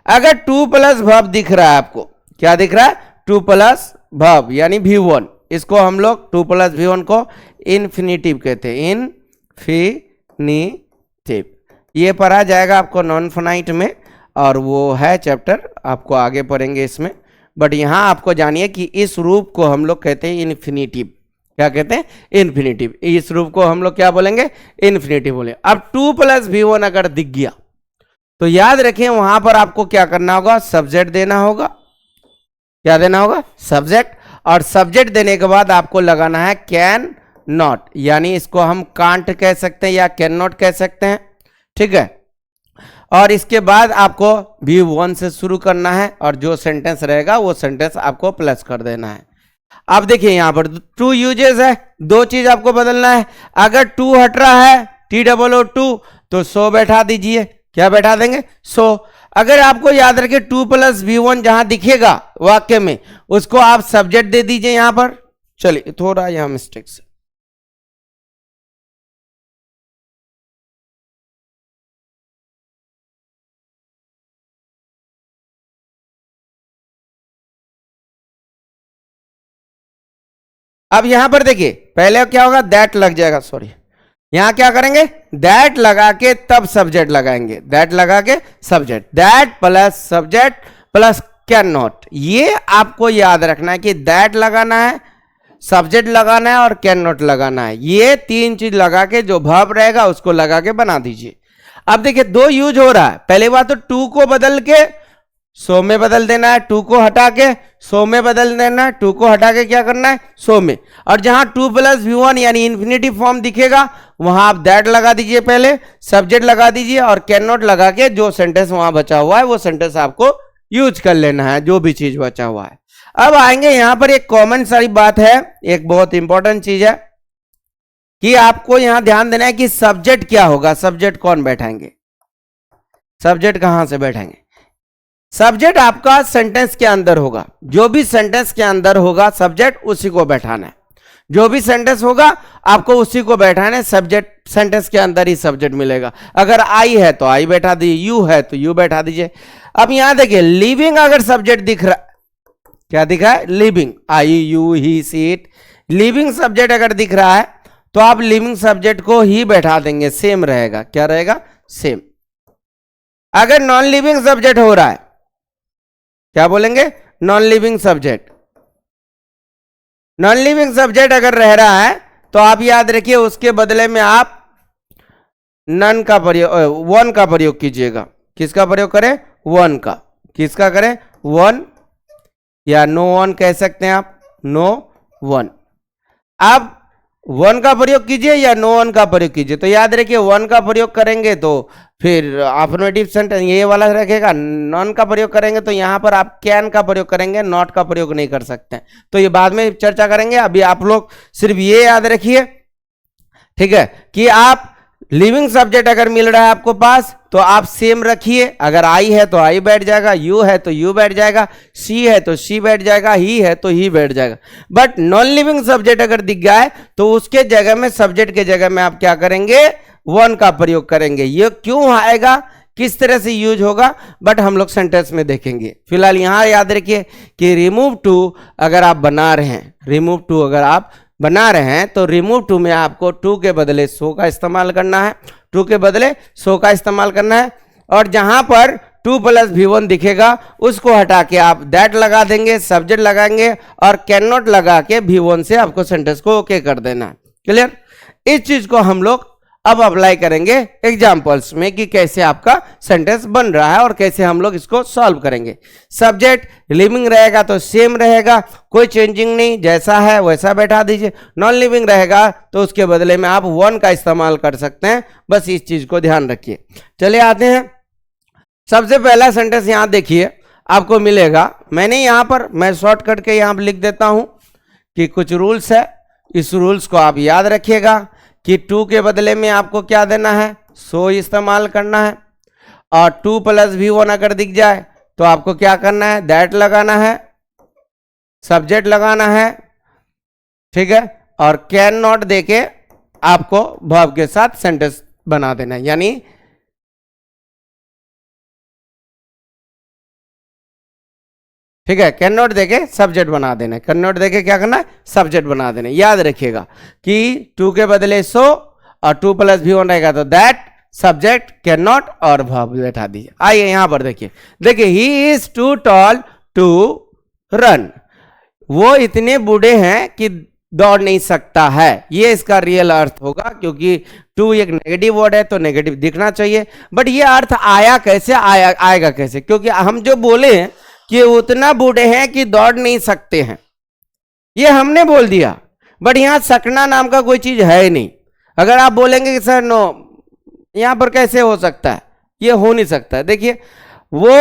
अगर टू प्लस भव दिख रहा है आपको, क्या दिख रहा है, टू प्लस भव यानी V1, इसको हम लोग टू प्लस V1 को इन्फिनिटिव कहते हैं, इन्फिनिटिव। ये पढ़ा जाएगा आपको नॉन फाइनाइट में, और वो है चैप्टर, आपको आगे पढ़ेंगे इसमें। बट यहाँ आपको जानिए कि इस रूप को हम लोग कहते हैं इन्फिनिटिव। क्या कहते हैं, इन्फिनिटिव। इस रूप को हम लोग क्या बोलेंगे, इन्फिनिटिव बोले। अब टू प्लस V1 अगर दिख गया तो याद रखें वहां पर आपको क्या करना होगा, सब्जेक्ट देना होगा। क्या देना होगा, सब्जेक्ट। और सब्जेक्ट देने के बाद आपको लगाना है कैन नॉट, यानी इसको हम कांट कह सकते हैं या कैन नॉट कह सकते हैं, ठीक है। और इसके बाद आपको V1 से शुरू करना है और जो सेंटेंस रहेगा वो सेंटेंस आपको प्लस कर देना है। अब देखिए यहां पर टू यूजेस है, दो चीज आपको बदलना है। अगर टू हट रहा है TOO2 तो सो बैठा दीजिए। क्या बैठा देंगे? सो। अगर आपको याद रखे 2 + V1 जहां दिखेगा वाक्य में उसको आप सब्जेक्ट दे दीजिए यहां पर। चलिए थोड़ा यहां मिस्टेक से, अब यहां पर देखिए पहले क्या होगा, दैट लग जाएगा, सॉरी यहां क्या करेंगे, दैट लगा के तब सब्जेक्ट लगाएंगे। दैट लगा के subject, that plus subject plus can not. ये आपको याद रखना है कि दैट लगाना है, सब्जेक्ट लगाना है और कैन नॉट लगाना है। ये तीन चीज लगा के जो वर्ब रहेगा उसको लगा के बना दीजिए। अब देखिए दो यूज हो रहा है। पहली बात तो टू को बदल के सो में बदल देना है, टू को हटा के सो में बदल देना है, टू को हटा के क्या करना है, सो में। और जहां 2 + V1 यानी इन्फिनिटिव फॉर्म दिखेगा वहां आप दैट लगा दीजिए, पहले सब्जेक्ट लगा दीजिए और कैन नॉट लगा के जो सेंटेंस वहां बचा हुआ है वो सेंटेंस आपको यूज कर लेना है, जो भी चीज बचा हुआ है। अब आएंगे यहां पर एक कॉमन सारी बात है, एक बहुत इंपॉर्टेंट चीज है कि आपको यहां ध्यान देना है कि सब्जेक्ट क्या होगा। सब्जेक्ट कौन बैठाएंगे, सब्जेक्ट कहां से बैठाएंगे? सब्जेक्ट आपका सेंटेंस के अंदर होगा। जो भी सेंटेंस के अंदर होगा सब्जेक्ट उसी को बैठाना है। जो भी सेंटेंस होगा आपको उसी को बैठाना है। सब्जेक्ट सेंटेंस के अंदर ही सब्जेक्ट मिलेगा। अगर आई है तो आई बैठा दीजिए, यू है तो यू बैठा दीजिए। अब यहां देखिए लिविंग अगर सब्जेक्ट दिख रहा, क्या दिख रहा है, living, I you he see it. Living subject अगर दिख रहा है तो आप लिविंग सब्जेक्ट को ही बैठा देंगे, सेम रहेगा। क्या रहेगा, सेम। अगर नॉन लिविंग सब्जेक्ट हो रहा है क्या बोलेंगे, non living subject. Non living subject अगर रह रहा है तो आप याद रखिए उसके बदले में आप नन का प्रयोग, वन का प्रयोग कीजिएगा। किसका प्रयोग करें, वन का। किसका करें, वन, या नो वन कह सकते हैं आप, नो वन। आप वन का प्रयोग कीजिए या नो वन का प्रयोग कीजिए। तो याद रखिए वन का प्रयोग करेंगे तो फिर अफर्मेटिव सेंटेंस ये वाला रखेगा, नॉन का प्रयोग करेंगे तो यहां पर आप कैन का प्रयोग करेंगे, नॉट का प्रयोग नहीं कर सकते। तो ये बाद में चर्चा करेंगे। अभी आप लोग सिर्फ ये याद रखिए, ठीक है, कि आप लिविंग सब्जेक्ट अगर मिल रहा है आपको पास तो आप सेम रखिए। अगर आई है तो आई बैठ जाएगा, यू है तो यू बैठ जाएगा, सी है तो सी बैठ जाएगा, ही है तो ही बैठ जाएगा। बट नॉन लिविंग सब्जेक्ट अगर दिख गया है तो उसके जगह में, सब्जेक्ट के जगह में आप क्या करेंगे, वन का प्रयोग करेंगे। ये क्यों आएगा, किस तरह से यूज होगा, बट हम लोग सेंटेंस में देखेंगे। फिलहाल यहां याद रखिए कि रिमूव टू अगर आप बना रहे हैं, रिमूव टू अगर आप बना रहे हैं तो रिमूव टू में आपको टू के बदले सो का इस्तेमाल करना है, टू के बदले सो का इस्तेमाल करना है। और जहां पर 2 + V1 दिखेगा उसको हटा के आप दैट लगा देंगे, सब्जेक्ट लगाएंगे और कैन नॉट लगा के V1 से आपको सेंटेंस को ओके कर देना है। क्लियर? इस चीज को हम लोग अब अप्लाई करेंगे एग्जाम्पल्स में कि कैसे आपका सेंटेंस बन रहा है और कैसे हम लोग इसको सॉल्व करेंगे। सब्जेक्ट लिविंग रहेगा तो सेम रहेगा, कोई चेंजिंग नहीं, जैसा है वैसा बैठा दीजिए। नॉन लिविंग रहेगा तो उसके बदले में आप वन का इस्तेमाल कर सकते हैं। बस इस चीज को ध्यान रखिए। चलिए आते हैं, सबसे पहला सेंटेंस यहां देखिए आपको मिलेगा। मैंने यहां पर, मैं शॉर्टकट के यहां पर लिख देता हूं कि कुछ रूल्स है, इस रूल्स को आप याद रखिएगा कि टू के बदले में आपको क्या देना है, सो इस्तेमाल करना है। और 2 + V1 अगर दिख जाए तो आपको क्या करना है, दैट लगाना है, सब्जेक्ट लगाना है, ठीक है, और कैन नॉट देके आपको वर्ब के साथ सेंटेंस बना देना है। यानी ठीक है, कैन नॉट देके सब्जेक्ट बना देना है, कैन नॉट देके क्या करना है, सब्जेक्ट बना देना है। याद रखिएगा कि 2 के बदले सो और 2 + V1 रहेगा तो दैट, सब्जेक्ट, कैन नॉट और वर्ब बैठा दीजिए। आइए यहां पर देखिए, देखिए he is too tall to run, वो इतने बूढ़े हैं कि दौड़ नहीं सकता है। ये इसका रियल अर्थ होगा, क्योंकि टू एक नेगेटिव वर्ड है तो नेगेटिव दिखना चाहिए। बट ये अर्थ आया कैसे, आएगा कैसे, क्योंकि हम जो बोले हैं कि उतना बूढ़े हैं कि दौड़ नहीं सकते हैं, ये हमने बोल दिया। बट यहां सकना नाम का कोई चीज है ही नहीं। अगर आप बोलेंगे कि सर नो, यहां पर कैसे हो सकता है, ये हो नहीं सकता। देखिए वो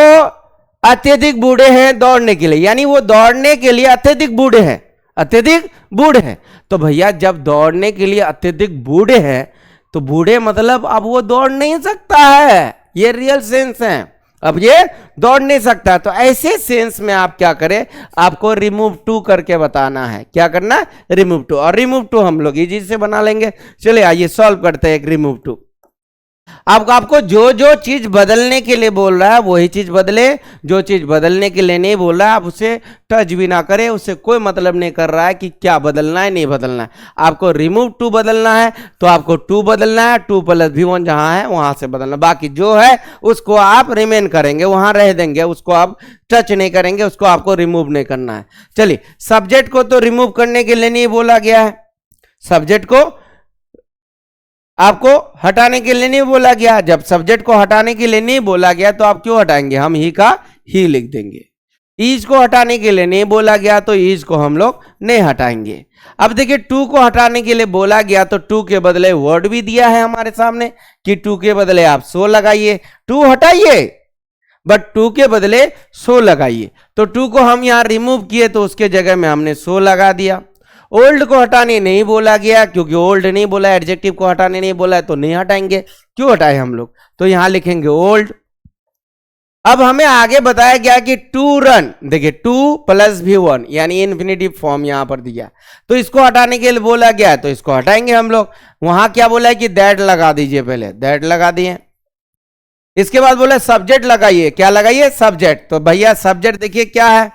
अत्यधिक बूढ़े हैं दौड़ने के लिए, यानी वो दौड़ने के लिए अत्यधिक बूढ़े हैं, अत्यधिक बूढ़े हैं। तो भैया जब दौड़ने के लिए अत्यधिक बूढ़े हैं तो बूढ़े मतलब अब वो दौड़ नहीं सकता है, ये रियल सेंस है, अब ये दौड़ नहीं सकता। तो ऐसे सेंस में आप क्या करें, आपको रिमूव टू करके बताना है। क्या करना है, रिमूव टू। और रिमूव टू हम लोग इजी से बना लेंगे। चलिए आइए सॉल्व करते हैं एक रिमूव टू। आपको जो जो चीज बदलने के लिए बोल रहा है वही चीज बदले, जो चीज बदलने के लिए नहीं बोल रहा है आप उसे टच भी ना करें, उससे कोई मतलब नहीं कर रहा है कि क्या बदलना है नहीं बदलना है। आपको रिमूव टू बदलना है तो आपको टू बदलना है, 2 + v1 जहां है वहां से बदलना, बाकी जो है उसको आप रिमेन करेंगे, वहां रह देंगे, उसको आप टच नहीं करेंगे, उसको आपको रिमूव नहीं करना है। चलिए सब्जेक्ट को तो रिमूव करने के लिए नहीं बोला गया है, सब्जेक्ट को आपको हटाने के लिए नहीं बोला गया। जब सब्जेक्ट को हटाने के लिए नहीं बोला गया तो आप क्यों हटाएंगे, हम ही का ही लिख देंगे। ईज को हटाने के लिए नहीं बोला गया तो ईज को हम लोग नहीं हटाएंगे। अब देखिए टू को हटाने के लिए बोला गया तो टू के बदले वर्ड भी दिया है हमारे सामने कि टू के बदले आप सो लगाइए, टू हटाइए बट टू के बदले सो लगाइए। तो टू को हम यहां रिमूव किए तो उसके जगह में हमने सो लगा दिया। ओल्ड को हटाने नहीं बोला गया क्योंकि ओल्ड नहीं बोला, एडजेक्टिव को हटाने नहीं बोला है तो नहीं हटाएंगे। क्यों हटाए हम लोग, तो यहां लिखेंगे ओल्ड। अब हमें आगे बताया गया कि टू रन, देखिए 2 + v1 यानी इन्फिनेटिव फॉर्म यहां पर दिया, तो इसको हटाने के लिए बोला गया तो इसको हटाएंगे हम लोग। वहां क्या बोला है कि दैट लगा दीजिए, पहले दैट लगा दिए, इसके बाद बोला सब्जेक्ट लगाइए, क्या लगाइए, सब्जेक्ट। तो भैया सब्जेक्ट देखिए क्या है,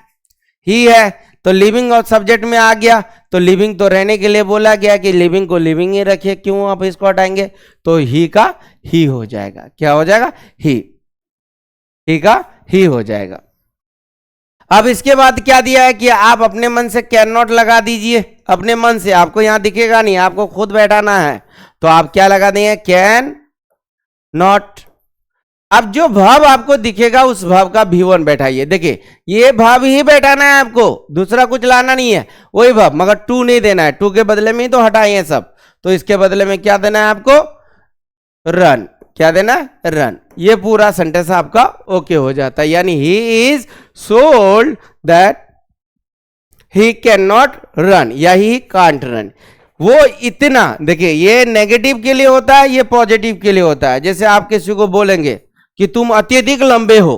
ही है, तो लिविंग और सब्जेक्ट में आ गया, तो लिविंग तो रहने के लिए बोला गया कि लिविंग को लिविंग ही रखिए, क्यों आप इसको हटाएंगे, तो ही का ही हो जाएगा। क्या हो जाएगा, ही का ही हो जाएगा। अब इसके बाद क्या दिया है कि आप अपने मन से कैन नॉट लगा दीजिए, अपने मन से, आपको यहां दिखेगा नहीं, आपको खुद बैठाना है, तो आप क्या लगा देंगे, कैन नॉट। अब जो भाव आपको दिखेगा उस भाव का v1 बैठाइए। देखिए ये भाव ही बैठाना है आपको, दूसरा कुछ लाना नहीं है, वही भाव, मगर टू नहीं देना है, टू के बदले में ही तो हटाइए सब, तो इसके बदले में क्या देना है आपको, रन। क्या देना है, रन। ये पूरा सेंटेंस आपका ओके हो जाता है, यानी he is so old that he can not run या ही कांट रन। वो इतना, देखिए ये नेगेटिव के लिए होता है, ये पॉजिटिव के लिए होता है। जैसे आप किसी को बोलेंगे कि तुम अत्यधिक लंबे हो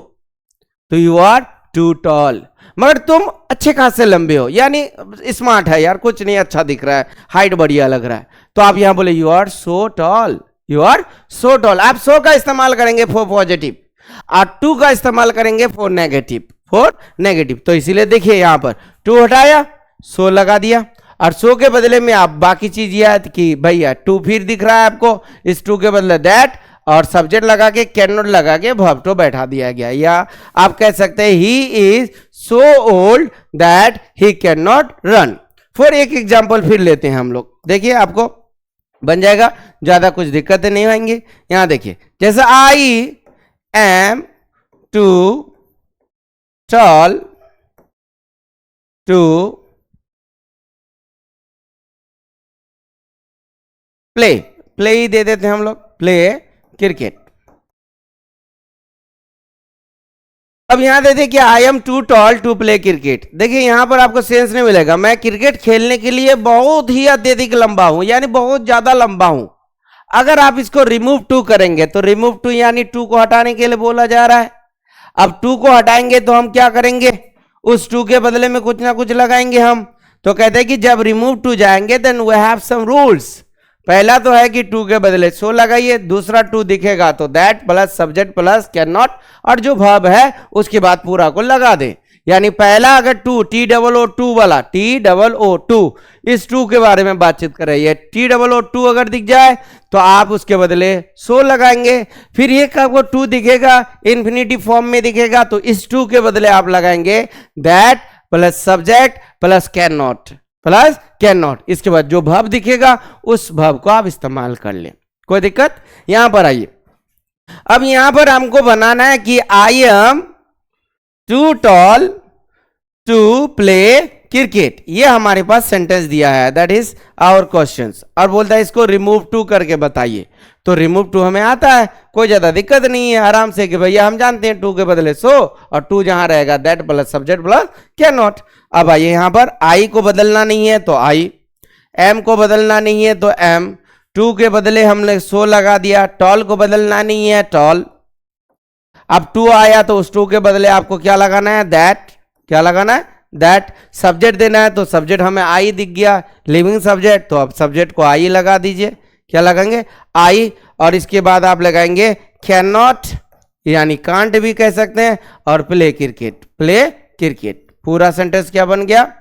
तो यू आर टू टॉल, मगर तुम अच्छे खासे लंबे हो, यानी स्मार्ट है यार, कुछ नहीं अच्छा दिख रहा है, हाइट बढ़िया लग रहा है, तो आप यहां बोले you are so tall, you are so tall. आप सो का इस्तेमाल करेंगे फॉर पॉजिटिव और टू का इस्तेमाल करेंगे फॉर नेगेटिव, फॉर नेगेटिव। तो इसीलिए देखिए यहां पर टू हटाया, सो लगा दिया, और सो के बदले में आप बाकी चीज याद कि भैया टू फिर दिख रहा है आपको, इस टू के बदले दैट और सब्जेक्ट लगा के कैन नॉट लगा के वर्ब टू बैठा दिया गया। या आप कह सकते हैं he is so old that he can not run. For एक एग्जांपल फिर लेते हैं हम लोग, देखिए आपको बन जाएगा, ज्यादा कुछ दिक्कतें नहीं होंगी। यहां देखिए जैसे I am too tall to play, play ही दे देते हैं हम लोग, प्ले क्रिकेट। अब यहां दे दे कि I am too tall to play cricket. देखिए यहां पर आपको सेंस नहीं मिलेगा, मैं क्रिकेट खेलने के लिए बहुत ही अत्यधिक लंबा हूं, यानी बहुत ज्यादा लंबा हूं। अगर आप इसको रिमूव टू करेंगे तो रिमूव टू यानी टू को हटाने के लिए बोला जा रहा है। अब टू को हटाएंगे तो हम क्या करेंगे, उस टू के बदले में कुछ ना कुछ लगाएंगे हम। तो कहते हैं कि जब रिमूव टू जाएंगे then we have some rules. पहला तो है कि टू के बदले सो लगाइए, दूसरा टू दिखेगा तो that plus subject plus can not, और जो वर्ब है उसके बाद पूरा को लगा दे। यानी पहला अगर टू TOO2 वाला TOO2 इस टू के बारे में बातचीत कर रही है, TOO2 अगर दिख जाए तो आप उसके बदले सो लगाएंगे। फिर एक आपको टू दिखेगा इन्फिनिटिव फॉर्म में दिखेगा तो इस टू के बदले आप लगाएंगे that plus subject plus can not, plus can not. इसके बाद जो वर्ब दिखेगा उस वर्ब को आप इस्तेमाल कर ले, कोई दिक्कत। यहां पर आइए, अब यहां पर हमको बनाना है कि I am too tall to play cricket. ये हमारे पास सेंटेंस दिया है, दैट इज आवर क्वेश्चन, और बोलता है इसको रिमूव टू करके बताइए। तो रिमूव टू हमें आता है, कोई ज्यादा दिक्कत नहीं है, आराम से कि भैया हम जानते हैं टू के बदले सो, और टू जहां रहेगा that plus subject plus can not. अब आइए यहां पर आई को बदलना नहीं है तो आई, एम को बदलना नहीं है तो एम, टू के बदले हमने सो लगा दिया, टॉल को बदलना नहीं है टॉल। अब टू आया तो उस टू के बदले आपको क्या लगाना है दैट, क्या लगाना है दैट। सब्जेक्ट देना है तो सब्जेक्ट हमें आई दिख गया, लिविंग सब्जेक्ट, तो अब सब्जेक्ट को आई लगा दीजिए, क्या लगाएंगे आई, और इसके बाद आप लगाएंगे कैन नॉट यानी कांट भी कह सकते हैं, और प्ले क्रिकेट, प्ले क्रिकेट। पूरा सेंटेंस क्या बन गया,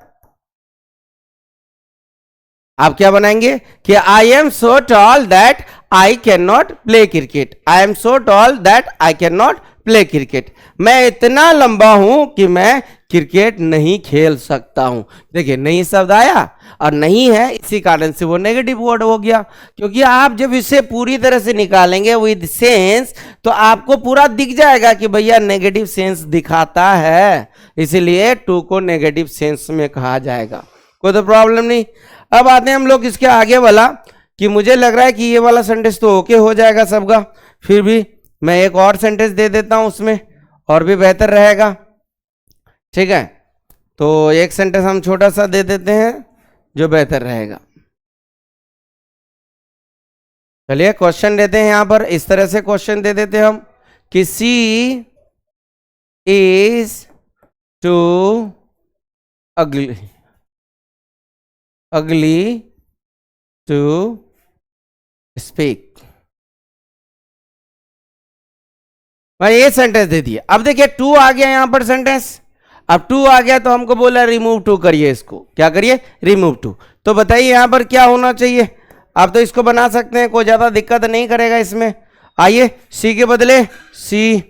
आप क्या बनाएंगे कि I am so tall that I can not play cricket, I am so tall that I can not play cricket, मैं इतना लंबा हूं कि मैं क्रिकेट नहीं खेल सकता हूं। देखिए नहीं शब्द आया और नहीं है, इसी कारण से वो नेगेटिव वर्ड हो गया, क्योंकि आप जब इसे पूरी तरह से निकालेंगे विद सेंस तो आपको पूरा दिख जाएगा कि भैया नेगेटिव सेंस दिखाता है, इसीलिए टू को नेगेटिव सेंस में कहा जाएगा, कोई तो प्रॉब्लम नहीं। अब आते हैं हम लोग इसके आगे वाला, कि मुझे लग रहा है कि ये वाला सेंटेंस तो ओके हो जाएगा सबका, फिर भी मैं एक और सेंटेंस दे देता हूं उसमें, और भी बेहतर रहेगा, ठीक है। तो एक सेंटेंस हम छोटा सा दे देते हैं जो बेहतर रहेगा। चलिए क्वेश्चन देते हैं यहां पर, इस तरह से क्वेश्चन दे देते हैं हम कि सी इज टू अगली टू स्पीक। मैं ये सेंटेंस दे दिया, अब देखिए टू आ गया यहां पर सेंटेंस, अब टू आ गया तो हमको बोला रिमूव टू करिए, इसको क्या करिए रिमूव टू। तो बताइए यहां पर क्या होना चाहिए, आप तो इसको बना सकते हैं, कोई ज्यादा दिक्कत नहीं करेगा इसमें। आइए सी के बदले सी,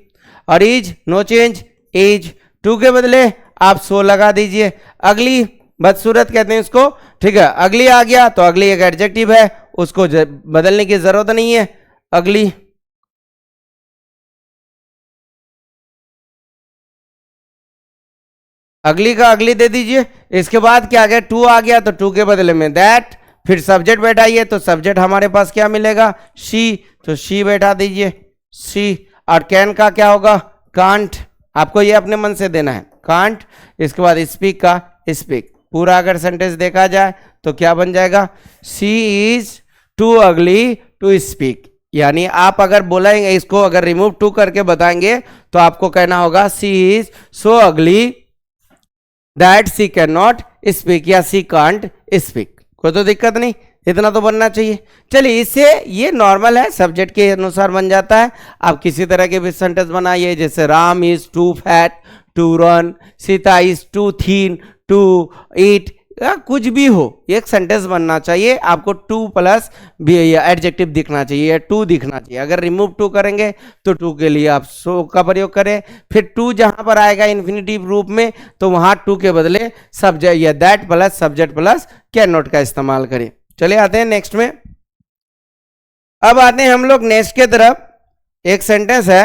और is no change is, too के बदले आप सो लगा दीजिए, अगली बदसूरत कहते हैं इसको, ठीक है। अगली आ गया तो अगली एक एडजेक्टिव है, उसको बदलने की जरूरत नहीं है, अगली अगली का अगली दे दीजिए। इसके बाद क्या आ गया, टू आ गया तो टू के बदले में दैट, फिर सब्जेक्ट बैठाइए तो सब्जेक्ट हमारे पास क्या मिलेगा शी, तो शी बैठा दीजिए शी, और कैन का क्या होगा कांट, आपको ये अपने मन से देना है कांट। इसके बाद स्पीक का स्पीक, पूरा अगर सेंटेंस देखा जाए तो क्या बन जाएगा, सी इज टू अगली टू स्पीक, यानी आप अगर बोलेंगे इसको, अगर रिमूव टू करके बताएंगे तो आपको कहना होगा सी is so ugly that she can not speak, या सी कांट स्पीक, कोई तो दिक्कत नहीं, इतना तो बनना चाहिए। चलिए इससे ये नॉर्मल है, सब्जेक्ट के अनुसार बन जाता है। आप किसी तरह के भी सेंटेंस बनाइए, जैसे Ram is too fat to run, Sita is too thin to eat, कुछ भी हो एक सेंटेंस बनना चाहिए, आपको टू प्लस एडजेक्टिव दिखना चाहिए, टू दिखना चाहिए। अगर रिमूव टू करेंगे तो टू के लिए आप सो का प्रयोग करें, फिर टू जहां पर आएगा इन्फिनिटिव रूप में तो वहां टू के बदले सब्जेक्ट या that plus subject plus can not का इस्तेमाल करें। चलिए आते हैं नेक्स्ट में, अब आते हैं हम लोग नेक्स्ट के तरफ। एक सेंटेंस है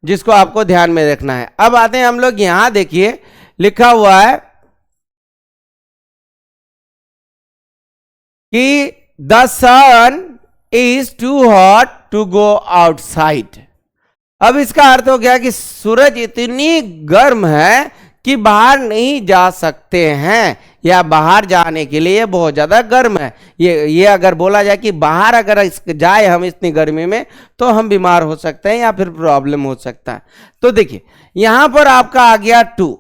जिसको आपको ध्यान में रखना है। अब आते हैं हम लोग यहां, देखिए लिखा हुआ है कि the sun is too hot to go outside. अब इसका अर्थ हो गया कि सूरज इतनी गर्म है कि बाहर नहीं जा सकते हैं, या बाहर जाने के लिए बहुत ज्यादा गर्म है। ये अगर बोला जाए कि बाहर अगर जाए हम इतनी गर्मी में तो हम बीमार हो सकते हैं या फिर प्रॉब्लम हो सकता है। तो देखिए यहां पर आपका आ गया टू,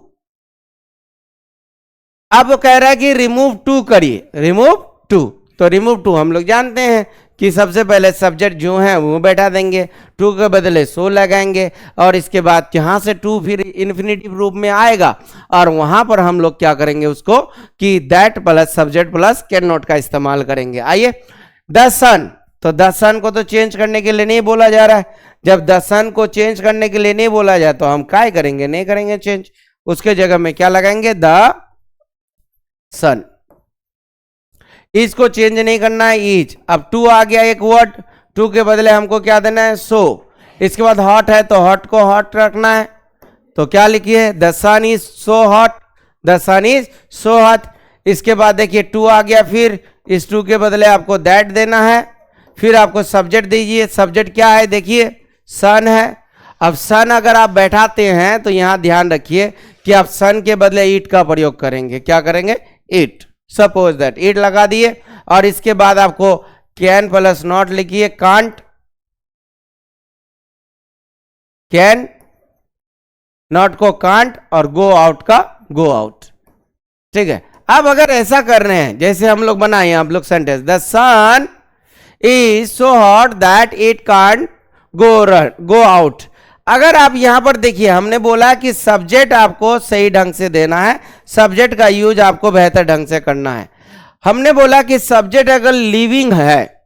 अब कह रहा है कि रिमूव टू करिए, रिमूव टू, तो रिमूव टू हम लोग जानते हैं कि सबसे पहले सब्जेक्ट जो है वो बैठा देंगे, टू के बदले सो लगाएंगे, और इसके बाद यहां से टू फिर इन्फिनिटिव रूप में आएगा, और वहां पर हम लोग क्या करेंगे उसको कि that plus subject plus can not का इस्तेमाल करेंगे। आइए द सन, तो द सन को तो चेंज करने के लिए नहीं बोला जा रहा है, जब द सन को चेंज करने के लिए नहीं बोला जाए तो हम क्या करेंगे, नहीं करेंगे चेंज, उसके जगह में क्या लगाएंगे द सन। इज को चेंज नहीं करना है इज, अब टू आ गया एक वर्ड, टू के बदले हमको क्या देना है सो। इसके बाद हॉट है तो हॉट को हॉट रखना है, तो क्या लिखिए the sun is so hot, the sun is so hot. इसके बाद देखिए टू आ गया, फिर इस टू के बदले आपको दैट देना है, फिर आपको सब्जेक्ट दीजिए, सब्जेक्ट क्या है देखिए, सन है। अब सन अगर आप बैठाते हैं तो यहां ध्यान रखिए कि आप सन के बदले ईट का प्रयोग करेंगे। क्या करेंगे? ईट। सपोज दैट ईट लगा दिए और इसके बाद आपको कैन प्लस नॉट लिखिए, कांट, कैन, नॉट को कांट और गो आउट का गो आउट। ठीक है। अब अगर ऐसा कर रहे हैं जैसे हम लोग बनाए आप लोग sentence, the sun is so hot that it can't go out. अगर आप यहां पर देखिए, हमने बोला कि सब्जेक्ट आपको सही ढंग से देना है, सब्जेक्ट का यूज आपको बेहतर ढंग से करना है। हमने बोला कि सब्जेक्ट अगर लिविंग है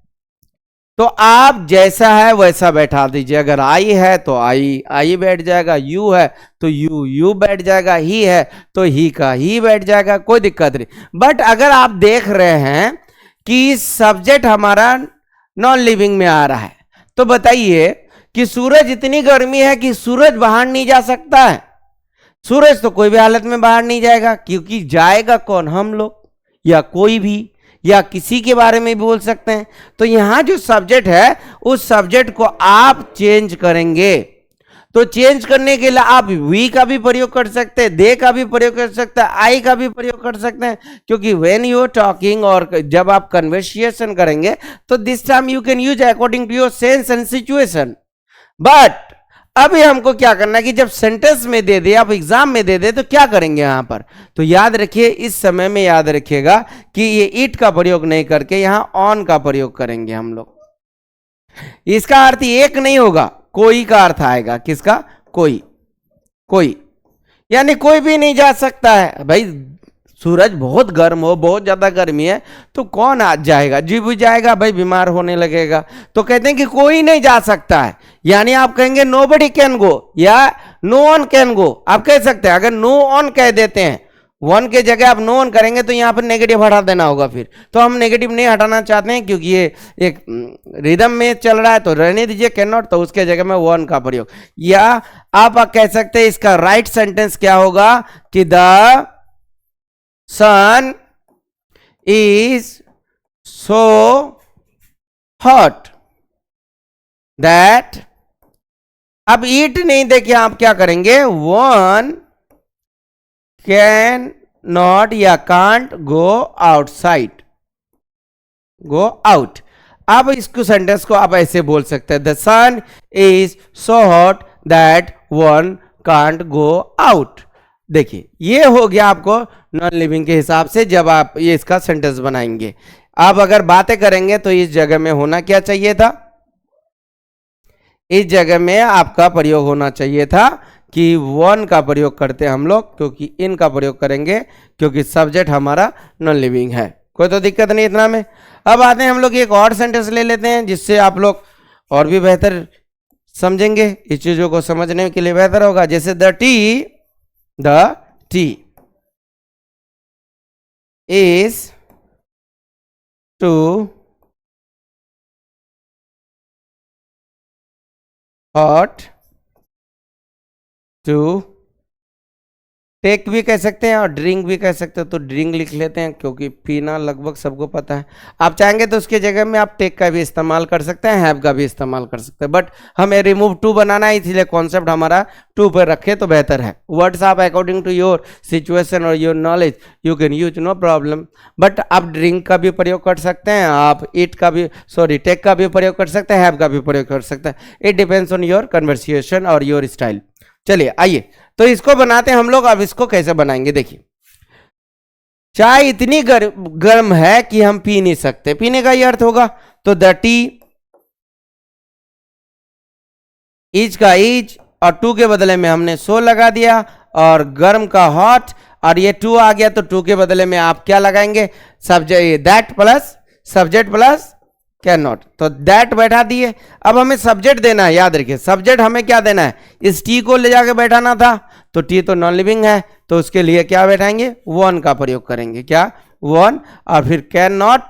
तो आप जैसा है वैसा बैठा दीजिए। अगर आई है तो आई बैठ जाएगा, यू है तो यू बैठ जाएगा, ही है तो ही का ही बैठ जाएगा, कोई दिक्कत नहीं। बट अगर आप देख रहे हैं कि सब्जेक्ट हमारा नॉन लिविंग में आ रहा है, तो बताइए कि सूरज इतनी गर्मी है कि सूरज बाहर नहीं जा सकता है। सूरज तो कोई भी हालत में बाहर नहीं जाएगा, क्योंकि जाएगा कौन? हम लोग या कोई भी, या किसी के बारे में भी बोल सकते हैं। तो यहां जो सब्जेक्ट है उस सब्जेक्ट को आप चेंज करेंगे। तो चेंज करने के लिए आप वी का भी प्रयोग कर सकते हैं, दे का भी प्रयोग कर सकते हैं, आई का भी प्रयोग कर सकते हैं, क्योंकि व्हेन यू आर टॉकिंग और जब आप कन्वर्सेशन करेंगे तो this time you can use according to your sense and situation. But अभी हमको क्या करना है कि जब सेंटेंस में दे दे, आप एग्जाम में दे दे, तो क्या करेंगे यहां पर? तो याद रखिए, इस समय में याद रखिएगा कि ये इट का प्रयोग नहीं करके यहां ऑन का प्रयोग करेंगे हम लोग। इसका अर्थ एक नहीं होगा, कोई का अर्थ आएगा। किसका? कोई। कोई यानी कोई भी नहीं जा सकता है। भाई सूरज बहुत गर्म हो, बहुत ज्यादा गर्मी है, तो कौन आज जाएगा? जी भी जाएगा, भाई बीमार होने लगेगा। तो कहते हैं कि कोई नहीं जा सकता है, यानी आप कहेंगे नोबडी कैन गो या नो वन कैन गो, आप कह सकते हैं। अगर नो ऑन कह देते हैं, वन के जगह आप नो ऑन करेंगे तो यहां पर नेगेटिव हटा देना होगा फिर। तो हम नेगेटिव नहीं हटाना चाहते हैं, क्योंकि ये एक रिदम में चल रहा है, तो रहने दीजिए कैन नॉट, तो उसके जगह में वन का प्रयोग। या आप कह सकते हैं इसका राइट सेंटेंस क्या होगा कि the sun is so hot that, अब ईट नहीं देखिए, आप क्या करेंगे? वन कैन नॉट या can't go outside, go out. अब इसको सेंटेंस को आप ऐसे बोल सकते हैं, the sun is so hot that one can't go out. देखिए ये हो गया आपको नॉन लिविंग के हिसाब से जब आप ये इसका सेंटेंस बनाएंगे। अब अगर बातें करेंगे तो इस जगह में होना क्या चाहिए था? इस जगह में आपका प्रयोग होना चाहिए था कि वन का प्रयोग करते हैं हम लोग, क्योंकि इन का प्रयोग करेंगे क्योंकि सब्जेक्ट हमारा नॉन लिविंग है। कोई तो दिक्कत नहीं इतना में। अब आते हैं हम लोग एक और सेंटेंस ले लेते हैं जिससे आप लोग और भी बेहतर समझेंगे, इस चीजों को समझने के लिए बेहतर होगा। जैसे the tea is too hot to take भी कह सकते हैं और ड्रिंक भी कह सकते हो, तो ड्रिंक लिख लेते हैं क्योंकि पीना लगभग सबको पता है। आप चाहेंगे तो उसके जगह में आप टेक का भी इस्तेमाल कर सकते हैं, हैव का भी इस्तेमाल कर सकते हैं, बट हमें रिमूव टू बनाना है, इसलिए कॉन्सेप्ट हमारा टू पर रखे तो बेहतर है। वर्ड्स आप अकॉर्डिंग टू योर सिचुएशन और your knowledge you can use, no problem. But आप ड्रिंक का भी प्रयोग कर सकते हैं, आप ईट का भी टेक का भी प्रयोग कर सकते हैं, हैव का भी प्रयोग कर सकते हैं। It depends on your conversation और योर स्टाइल। चलिए आइए तो इसको बनाते हैं हम लोग। अब इसको कैसे बनाएंगे देखिए, चाय इतनी गर्म है कि हम पी नहीं सकते, पीने का ये अर्थ होगा। तो द टी, इज का इज और टू के बदले में हमने सो लगा दिया, और गर्म का हॉट, और ये टू आ गया तो टू के बदले में आप क्या लगाएंगे? Subject, that plus subject plus can not, तो दैट बैठा दिए। अब हमें सब्जेक्ट देना है, याद रखिए सब्जेक्ट हमें क्या देना है? इस टी को ले जाके बैठाना था, तो टी तो नॉन लिविंग है, तो उसके लिए क्या बैठाएंगे? वन का प्रयोग करेंगे। क्या? वन। और फिर कैन नॉट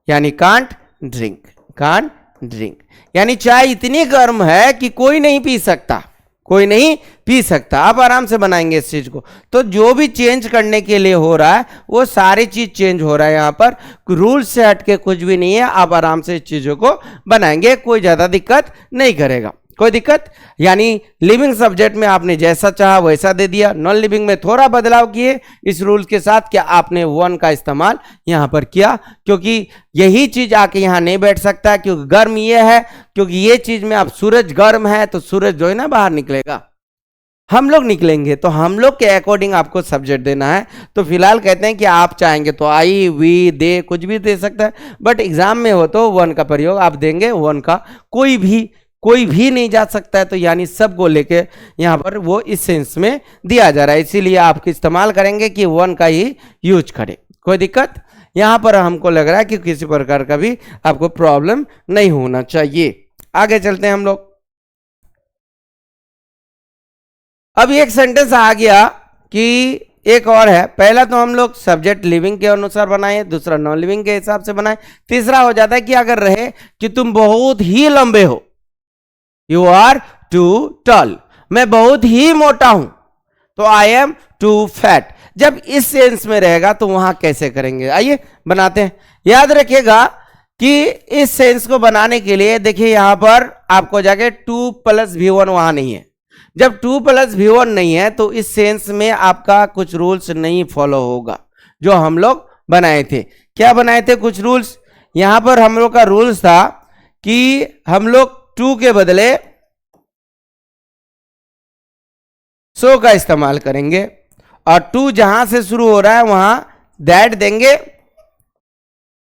यानी कांट ड्रिंक, यानी चाय इतनी गर्म है कि कोई नहीं पी सकता। कोई नहीं पी सकता। आप आराम से बनाएंगे इस चीज को। तो जो भी चेंज करने के लिए हो रहा है वो सारी चीज चेंज हो रहा है, यहाँ पर रूल से हटके कुछ भी नहीं है। आप आराम से इस चीजों को बनाएंगे, कोई ज्यादा दिक्कत नहीं करेगा, कोई दिक्कत। यानी लिविंग सब्जेक्ट में आपने जैसा चाहा वैसा दे दिया, नॉन लिविंग में थोड़ा बदलाव किए इस रूल के साथ। क्या आपने वन का इस्तेमाल यहां पर किया, क्योंकि यही चीज आके यहां नहीं बैठ सकता है, क्योंकि गर्म ये है, क्योंकि ये चीज में अब सूरज गर्म है तो सूरज जो है ना बाहर निकलेगा, हम लोग निकलेंगे, तो हम लोग के अकॉर्डिंग आपको सब्जेक्ट देना है। तो फिलहाल कहते हैं कि आप चाहेंगे तो आई वी दे कुछ भी दे सकता है, बट एग्जाम में हो तो वन का प्रयोग आप देंगे। वन का कोई भी नहीं जा सकता है, तो यानी सबको लेके यहाँ पर वो इस सेंस में दिया जा रहा है, इसीलिए आप इस्तेमाल करेंगे कि वन का ही यूज करें। कोई दिक्कत यहाँ पर हमको लग रहा है कि किसी प्रकार का भी आपको प्रॉब्लम नहीं होना चाहिए। आगे चलते हैं हम लोग। अब एक सेंटेंस आ गया कि एक और है। पहला तो हम लोग सब्जेक्ट लिविंग के अनुसार बनाए, दूसरा नॉन लिविंग के हिसाब से बनाए, तीसरा हो जाता है कि अगर रहे कि तुम बहुत ही लंबे हो, यू आर टू टॉल, मैं बहुत ही मोटा हूं, तो आई एम टू फैट। जब इस सेंस में रहेगा तो वहां कैसे करेंगे, आइए बनाते हैं। याद रखिएगा कि इस सेंस को बनाने के लिए देखिए यहां पर आपको जाके 2 + V1 वहां नहीं है। जब 2 + V1 नहीं है तो इस सेंस में आपका कुछ रूल्स नहीं फॉलो होगा जो हम लोग बनाए थे। क्या बनाए थे कुछ रूल्स? यहां पर हम लोग का रूल्स था कि हम लोग 2 के बदले सो का इस्तेमाल करेंगे, और 2 जहां से शुरू हो रहा है वहां दैट देंगे,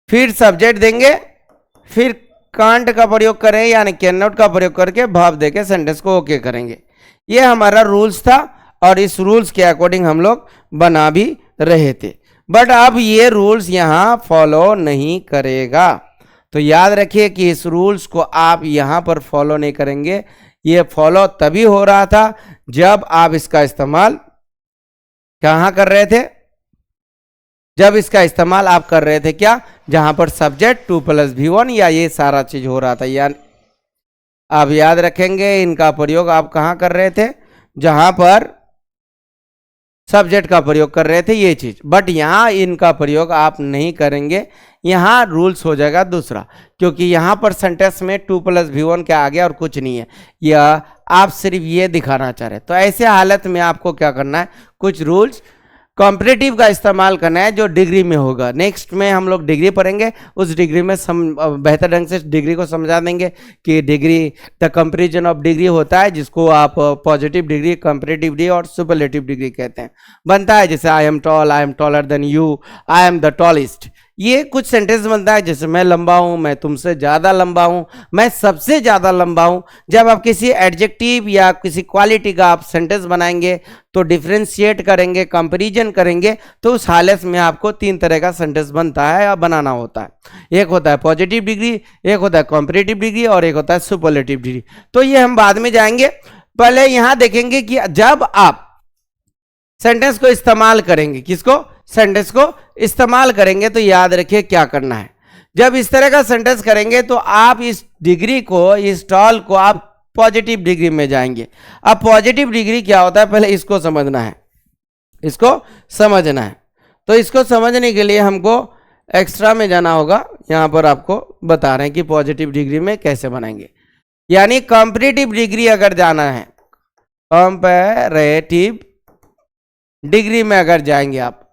फिर सब्जेक्ट देंगे, फिर कांट का प्रयोग करें यानी कैन नॉट का प्रयोग करके भाव देके सेंटेंस को ओके करेंगे। ये हमारा रूल्स था और इस रूल्स के अकॉर्डिंग हम लोग बना भी रहे थे, बट अब ये रूल्स यहां फॉलो नहीं करेगा। तो याद रखिए कि इस रूल्स को आप यहां पर फॉलो नहीं करेंगे। ये फॉलो तभी हो रहा था जब आप इसका इस्तेमाल कहां कर रहे थे, जब इसका इस्तेमाल आप कर रहे थे क्या, जहां पर सब्जेक्ट 2 + V1 या ये सारा चीज हो रहा था। यानी आप याद रखेंगे इनका प्रयोग आप कहां कर रहे थे, जहां पर सब्जेक्ट का प्रयोग कर रहे थे ये चीज, बट यहां इनका प्रयोग आप नहीं करेंगे। यहां रूल्स हो जाएगा दूसरा, क्योंकि यहां पर सेंटेंस में 2 + V1 के आगे और कुछ नहीं है, यह आप सिर्फ ये दिखाना चाह रहे हैं। तो ऐसे हालत में आपको क्या करना है, कुछ रूल्स कॉम्पिटिटिव का इस्तेमाल करना है जो डिग्री में होगा। नेक्स्ट में हम लोग डिग्री पढ़ेंगे, उस डिग्री में बेहतर ढंग से डिग्री को समझा देंगे कि degree the comparison of degree होता है, जिसको आप पॉजिटिव डिग्री, कंपैरेटिव डिग्री और सुपरलेटिव डिग्री कहते हैं। बनता है जैसे I am tall, I am taller than you, I am the tallest. ये कुछ सेंटेंस बनता है जैसे मैं लंबा हूं, मैं तुमसे ज्यादा लंबा हूं, मैं सबसे ज्यादा लंबा हूं। जब आप किसी एडजेक्टिव या किसी क्वालिटी का आप सेंटेंस बनाएंगे तो डिफरेंशिएट करेंगे, कंपैरिजन करेंगे, तो उस हालत में आपको 3 तरह का सेंटेंस बनता है या बनाना होता है। एक होता है पॉजिटिव डिग्री, एक होता है कंपैरेटिव डिग्री और एक होता है सुपरलेटिव डिग्री। तो ये हम बाद में जाएंगे। पहले यहां देखेंगे कि जब आप सेंटेंस को इस्तेमाल करेंगे, किसको, सेंटेंस को इस्तेमाल करेंगे, तो याद रखिए क्या करना है। जब इस तरह का सेंटेंस करेंगे तो आप इस डिग्री को, इस टॉल को आप पॉजिटिव डिग्री में जाएंगे। अब पॉजिटिव डिग्री क्या होता है पहले इसको समझना है, इसको समझना है। तो इसको समझने के लिए हमको एक्स्ट्रा में जाना होगा। यहां पर आपको बता रहे हैं कि पॉजिटिव डिग्री में कैसे बनाएंगे। यानी कंपैरेटिव डिग्री अगर जाना है, कंपैरेटिव डिग्री में अगर जाएंगे आप,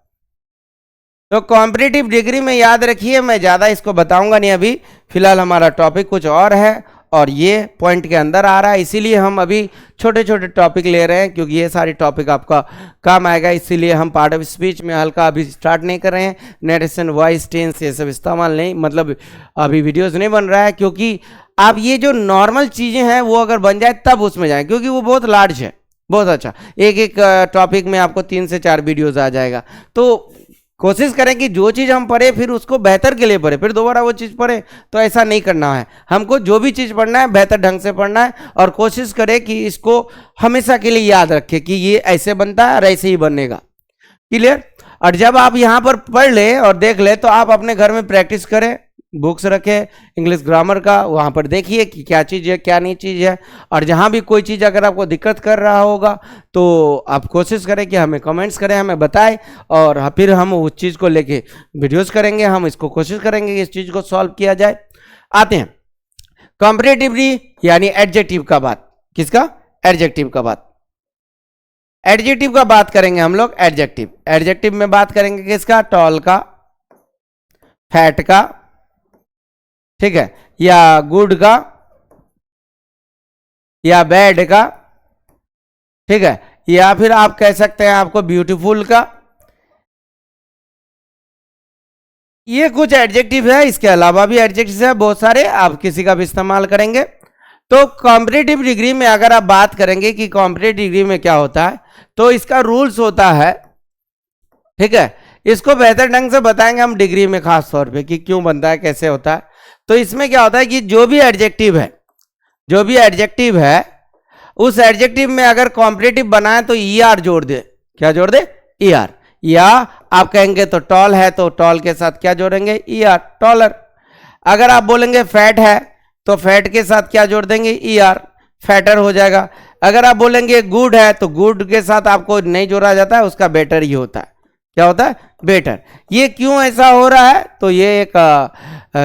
तो कॉम्पिटिटिव डिग्री में याद रखिए, मैं ज़्यादा इसको बताऊंगा नहीं अभी, फिलहाल हमारा टॉपिक कुछ और है और ये पॉइंट के अंदर आ रहा है, इसीलिए हम अभी छोटे छोटे टॉपिक ले रहे हैं, क्योंकि ये सारे टॉपिक आपका काम आएगा। इसीलिए हम पार्ट ऑफ स्पीच में हल्का अभी स्टार्ट नहीं कर रहे हैं, नरेशन, वॉइस, टेंस ये सब इस्तेमाल नहीं, मतलब अभी वीडियोस नहीं बन रहा है, क्योंकि आप ये जो नॉर्मल चीज़ें हैं वो अगर बन जाए तब उसमें जाएँ, क्योंकि वो बहुत लार्ज है, बहुत अच्छा। एक एक टॉपिक में आपको 3 से 4 वीडियोज़ आ जाएगा। तो कोशिश करें कि जो चीज़ हम पढ़े फिर उसको बेहतर के लिए पढ़े, फिर दोबारा वो चीज़ पढ़े, तो ऐसा नहीं करना है। हमको जो भी चीज़ पढ़ना है बेहतर ढंग से पढ़ना है, और कोशिश करें कि इसको हमेशा के लिए याद रखें कि ये ऐसे बनता है और ऐसे ही बनेगा। क्लियर? और जब आप यहाँ पर पढ़ ले और देख ले तो आप अपने घर में प्रैक्टिस करें, बुक्स रखे इंग्लिश ग्रामर का, वहाँ पर देखिए कि क्या चीज़ है क्या नहीं चीज़ है। और जहाँ भी कोई चीज़ अगर आपको दिक्कत कर रहा होगा तो आप कोशिश करें कि हमें कमेंट्स करें, हमें बताएं, और फिर हम उस चीज़ को लेके वीडियोस करेंगे। हम इसको कोशिश करेंगे कि इस चीज़ को सॉल्व किया जाए। आते हैं कंपैरेटिवली यानी एडजेक्टिव का बात। किसका? एडजेक्टिव का बात। एडजेक्टिव का बात करेंगे हम लोग। एडजेक्टिव, एडजेक्टिव में बात करेंगे किसका? टॉल का, फैट का, ठीक है, या गुड का, या बैड का, ठीक है, या फिर आप कह सकते हैं आपको ब्यूटीफुल का। ये कुछ एडजेक्टिव है, इसके अलावा भी एडजेक्टिव है बहुत सारे, आप किसी का भी इस्तेमाल करेंगे। तो कॉम्पिटिटिव डिग्री में अगर आप बात करेंगे कि कॉम्पिटिटिव डिग्री में क्या होता है, तो इसका रूल्स होता है, ठीक है। इसको बेहतर ढंग से बताएंगे हम डिग्री में खास तौर पे कि क्यों बनता है, कैसे होता है। तो इसमें क्या होता है कि जो भी एडजेक्टिव है, जो भी एडजेक्टिव है, उस एडजेक्टिव में अगर कॉम्पिटिटिव बनाए तो ईआर जोड़ दे। क्या जोड़ दे? ईआर। या आप कहेंगे तो टॉल है तो टॉल के साथ क्या जोड़ेंगे? ER, taller. अगर आप बोलेंगे फैट है तो फैट के साथ क्या जोड़ देंगे? ईआर, फैटर हो जाएगा। अगर आप बोलेंगे गुड है तो गुड के साथ आपको नहीं जोड़ा जाता है, उसका बेटर ही होता है। क्या होता है? बेटर। ये क्यों ऐसा हो रहा है? तो ये एक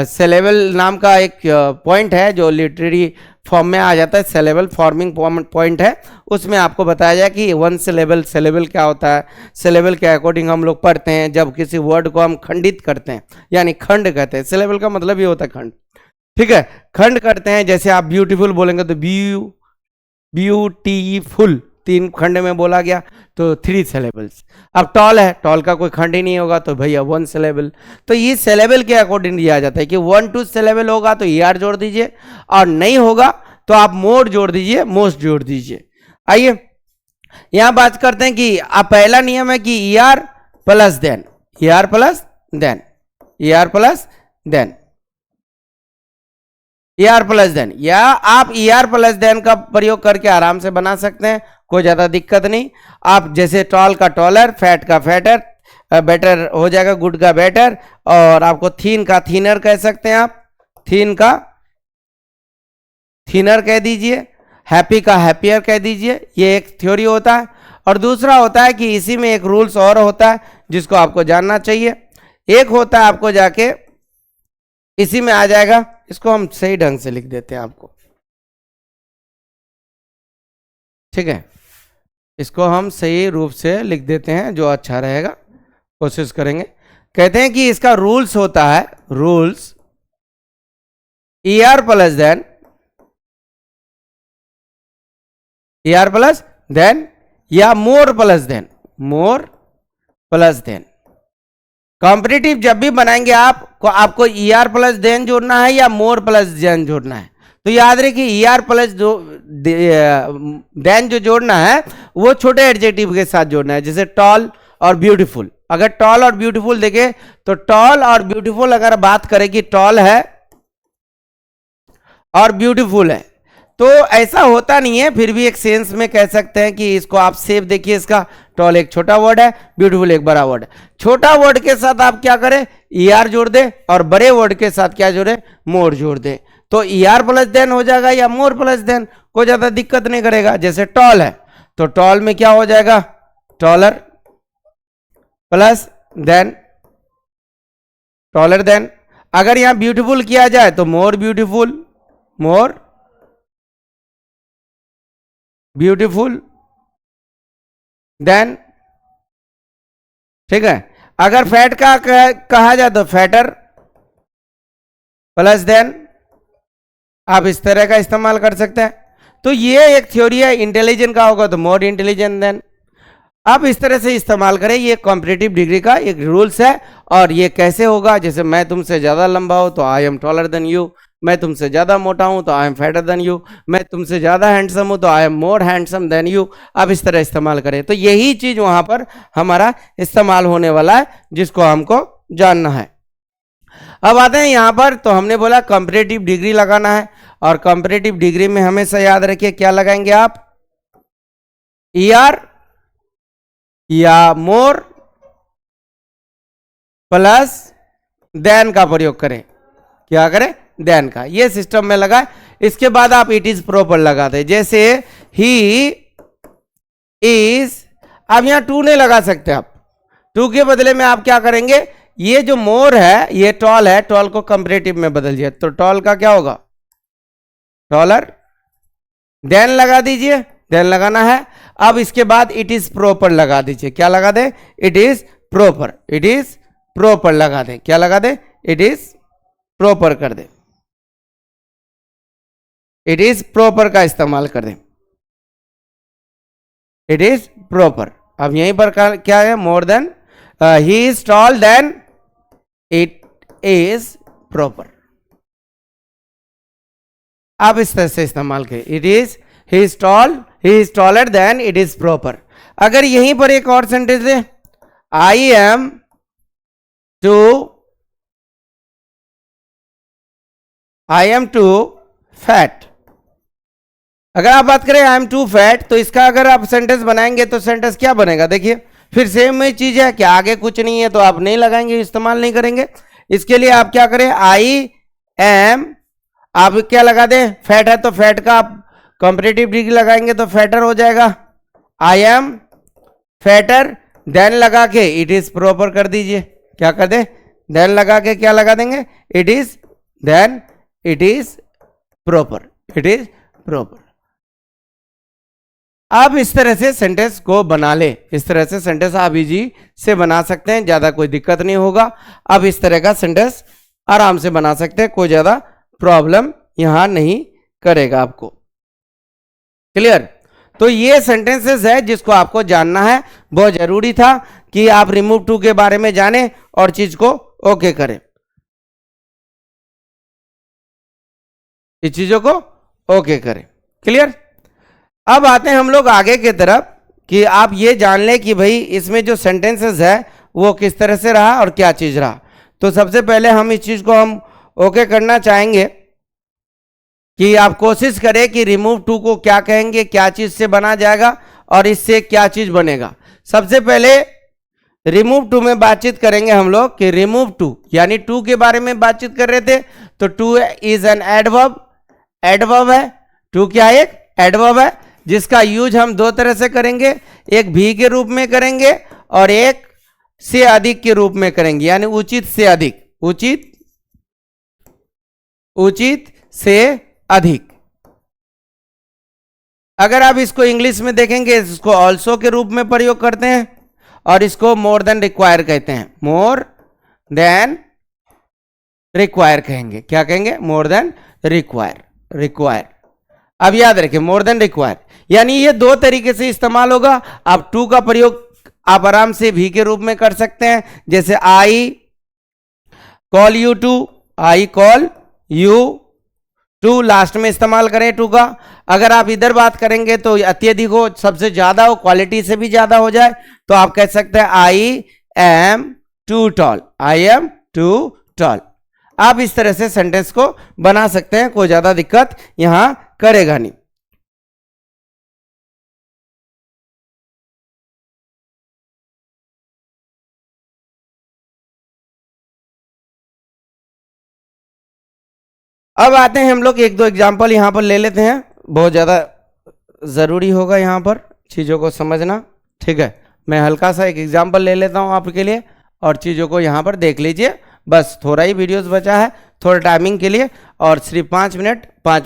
सिलेबल नाम का एक पॉइंट है जो लिटरेरी फॉर्म में आ जाता है, सिलेबल फॉर्मिंग पॉइंट है। उसमें आपको बताया जाए कि वन सिलेबल, सिलेबल क्या होता है, सिलेबल के अकॉर्डिंग हम लोग पढ़ते हैं जब किसी वर्ड को हम खंडित करते हैं, यानी खंड कहते हैं। सिलेबल का मतलब ये होता है खंड, ठीक है, खंड करते हैं। जैसे आप ब्यूटीफुल बोलेंगे तो ब्यूटीफुल 3 खंड में बोला गया तो 3 सिलेबल्स। अब टॉल है, टॉल का कोई खंड ही नहीं होगा तो भैया 1 सिलेबल। तो ये सिलेबल के अकॉर्डिंग दिया जाता है कि 1 to सिलेबल होगा तो ईआर जोड़ दीजिए, और नहीं होगा तो आप मोर जोड़ दीजिए, मोस्ट जोड़ दीजिए। आइए यहां बात करते हैं कि अब पहला नियम है कि ER plus than, ER plus than, ER plus than, ER plus than, या आप ईआर प्लस देन का प्रयोग करके आराम से बना सकते हैं, कोई ज्यादा दिक्कत नहीं। आप जैसे टॉल का टॉलर, फैट का फैटर, बेटर हो जाएगा, गुड का बेटर, और आपको थीन का थीनर कह सकते हैं, आप थीन का थीनर कह दीजिए, हैप्पी का हैप्पियर कह दीजिए। ये एक थ्योरी होता है। और दूसरा होता है कि इसी में एक रूल्स और होता है जिसको आपको जानना चाहिए। एक होता है, आपको जाके इसी में आ जाएगा, इसको हम सही ढंग से लिख देते हैं आपको, ठीक है, इसको हम सही रूप से लिख देते हैं जो अच्छा रहेगा, कोशिश करेंगे। कहते हैं कि इसका रूल्स होता है, rules ER plus than, ER plus than, या more plus than, more plus than. Competitive जब भी बनाएंगे आपको ईआर प्लस देन जोड़ना है या मोर प्लस देन जोड़ना है। तो याद रखिए ईआर प्लस जो देन जो जोड़ना है वो छोटे एडजेक्टिव के साथ जोड़ना है, जैसे टॉल और ब्यूटीफुल। अगर टॉल और ब्यूटीफुल देखें तो टॉल और ब्यूटीफुल अगर बात करें कि टॉल है और ब्यूटीफुल है तो ऐसा होता नहीं है, फिर भी एक सेंस में कह सकते हैं कि इसको आप सेव देखिए, इसका टॉल एक छोटा वर्ड है, ब्यूटीफुल एक बड़ा वर्ड है। छोटा वर्ड के साथ आप क्या करें? ईआर जोड़ दे, और बड़े वर्ड के साथ क्या जोड़े? मोर जोड़ दे। तो ईआर प्लस देन हो जाएगा या मोर प्लस देन, कोई ज्यादा दिक्कत नहीं करेगा। जैसे टॉल है तो टॉल में क्या हो जाएगा? Taller plus than, taller than. अगर यहां ब्यूटीफुल किया जाए तो more beautiful, more beautiful than, ठीक है। अगर फैट का कहा जाए तो फैटर प्लस देन, आप इस तरह का इस्तेमाल कर सकते हैं। तो ये एक थ्योरी है। इंटेलिजेंट का होगा तो मोर इंटेलिजेंट देन, आप इस तरह से इस्तेमाल करें। ये कॉम्पिटिटिव डिग्री का एक रूल्स है। और ये कैसे होगा? जैसे मैं तुमसे ज्यादा लंबा हूं तो I am taller than you, मैं तुमसे ज्यादा मोटा हूं तो I am fatter than you, मैं तुमसे ज्यादा हैंडसम हूं तो I am more handsome than you. आप इस तरह इस्तेमाल करें। तो यही चीज वहां पर हमारा इस्तेमाल होने वाला है जिसको हमको जानना है। अब आते हैं यहां पर, तो हमने बोला कॉम्पिटिटिव डिग्री लगाना है, और कॉम्पिटिटिव डिग्री में हमेशा याद रखिए क्या लगाएंगे आप? ईआर या मोर प्लस देन का प्रयोग करें। क्या करें, देन का। ये सिस्टम में लगा। इसके बाद आप इट इज प्रॉपर लगाते, जैसे ही इज, अब यहां टू नहीं लगा सकते आप, टू के बदले में आप क्या करेंगे, ये जो मोर है ये टॉल है, टॉल को कंपैरेटिव में बदल दिया, तो टॉल का क्या होगा, टॉलर। देन लगा दीजिए, देन लगाना है। अब इसके बाद इट इज प्रॉपर लगा दीजिए, क्या लगा दे, it is proper, it is proper लगा दे, क्या लगा दे, इट इज प्रॉपर कर दे, इट इज प्रॉपर का इस्तेमाल कर दे, इट इज प्रॉपर। अब यहीं पर क्या है, more than, he is tall than it is proper. आप इस तरह से इस्तेमाल करें, it is, he is tall, he is taller than it is proper. अगर यहीं पर एक और सेंटेंस है, आई एम टू फैट। अगर आप बात करें आई एम टू फैट, तो इसका अगर आप सेंटेंस बनाएंगे तो सेंटेंस क्या बनेगा, देखिए फिर सेम ही चीज है कि आगे कुछ नहीं है तो आप नहीं लगाएंगे, इस्तेमाल नहीं करेंगे। इसके लिए आप क्या करें, आई एम, आप क्या लगा दें, फैट है तो फैट का आप कंपैरेटिव डिग्री लगाएंगे तो फैटर हो जाएगा, आई एम फैटर, देन लगा के इट इज प्रॉपर कर दीजिए, क्या कर दे, देन लगा के क्या लगा देंगे, it is, than it is proper, it is proper. आप इस तरह से सेंटेंस को बना ले, इस तरह से सेंटेंस आप इजी से बना सकते हैं, ज्यादा कोई दिक्कत नहीं होगा। आप इस तरह का सेंटेंस आराम से बना सकते हैं, कोई ज्यादा प्रॉब्लम यहां नहीं करेगा आपको। क्लियर। तो ये सेंटेंसेस है जिसको आपको जानना है, बहुत जरूरी था कि आप रिमूव टू के बारे में जाने और चीज को ओके करें, इस चीजों को ओके करें। क्लियर। अब आते हैं हम लोग आगे की तरफ कि आप ये जान लें कि भाई इसमें जो सेंटेंसेस है वो किस तरह से रहा और क्या चीज रहा। तो सबसे पहले हम इस चीज को हम ओके करना चाहेंगे कि आप कोशिश करें कि रिमूव टू को क्या कहेंगे, क्या चीज से बना जाएगा और इससे क्या चीज बनेगा। सबसे पहले रिमूव टू में बातचीत करेंगे हम लोग कि रिमूव टू यानी टू के बारे में बातचीत कर रहे थे, तो two is an adverb, adverb है, टू क्या है, एक एडवर्ब है जिसका यूज हम दो तरह से करेंगे, एक भी के रूप में करेंगे और एक से अधिक के रूप में करेंगे, यानी उचित से अधिक, उचित, उचित से अधिक। अगर आप इसको इंग्लिश में देखेंगे इसको ऑल्सो के रूप में प्रयोग करते हैं और इसको मोर देन रिक्वायर कहते हैं, मोर देन रिक्वायर कहेंगे, क्या कहेंगे, मोर देन रिक्वायर, रिक्वायर। अब याद रखें मोर देन रिक्वायर यानी ये दो तरीके से इस्तेमाल होगा। आप टू का प्रयोग आप आराम से भी के रूप में कर सकते हैं, जैसे I call you too, I call you too, last में इस्तेमाल करें टू का। अगर आप इधर बात करेंगे तो अत्यधिक हो, सबसे ज्यादा हो, क्वालिटी से भी ज्यादा हो जाए तो आप कह सकते हैं I am too tall, I am too tall. आप इस तरह से सेंटेंस को बना सकते हैं, कोई ज्यादा दिक्कत यहां करेगा नहीं। अब आते हैं हम लोग एक दो एग्जाम्पल यहां पर ले लेते हैं, बहुत ज़्यादा ज़रूरी होगा यहां पर चीज़ों को समझना। ठीक है, मैं हल्का सा एक एग्जाम्पल ले लेता हूं आपके लिए और चीज़ों को यहां पर देख लीजिए। बस थोड़ा ही वीडियोस बचा है, थोड़ा टाइमिंग के लिए, और सिर्फ 5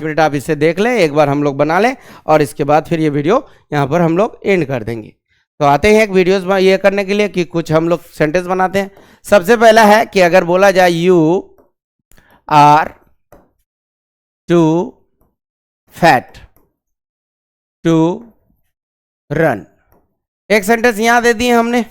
मिनट आप इसे देख लें, एक बार हम लोग बना लें और इसके बाद फिर ये वीडियो यहाँ पर हम लोग एंड कर देंगे। तो आते हैं एक वीडियोस ये करने के लिए कि कुछ हम लोग सेंटेंस बनाते हैं। सबसे पहला है कि अगर बोला जाए you are too fat to run, एक सेंटेंस यहां दे दिए हमने,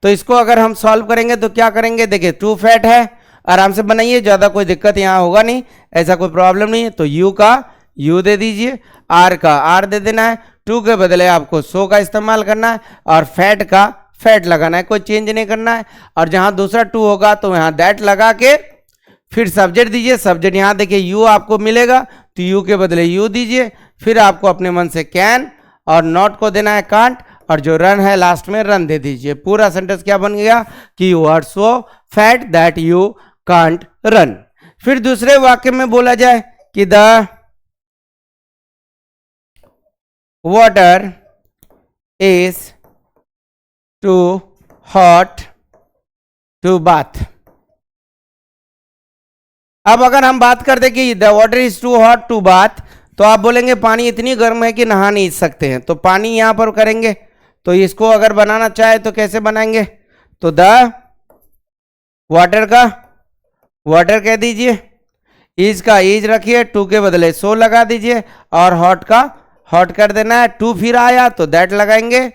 तो इसको अगर हम सॉल्व करेंगे तो क्या करेंगे, देखिए टू फैट है, आराम से बनाइए, ज्यादा कोई दिक्कत यहां होगा नहीं, ऐसा कोई प्रॉब्लम नहीं है। तो यू का यू दे दीजिए, आर का आर दे देना है, टू के बदले आपको सो का इस्तेमाल करना है और फैट का फैट लगाना है, कोई चेंज नहीं करना है। और जहां दूसरा टू होगा तो यहां दैट लगा के फिर सब्जेक्ट दीजिए, सब्जेक्ट यहां देखिए यू आपको मिलेगा तो यू के बदले यू दीजिए, फिर आपको अपने मन से कैन और नॉट को देना है कांट, और जो रन है लास्ट में रन दे दीजिए। पूरा सेंटेंस क्या बन गया कि you are so fat that you can't run. फिर दूसरे वाक्य में बोला जाए कि the water is too hot to bath. अब अगर हम बात करते कि the water is too hot to bath, तो आप बोलेंगे पानी इतनी गर्म है कि नहा नहीं सकते हैं, तो पानी यहां पर करेंगे, तो इसको अगर बनाना चाहे तो कैसे बनाएंगे, तो द वाटर का वाटर कह दीजिए, इज का इज रखिए, टू के बदले सो लगा दीजिए, और हॉट का हॉट कर देना है, टू फिर आया तो दैट लगाएंगे,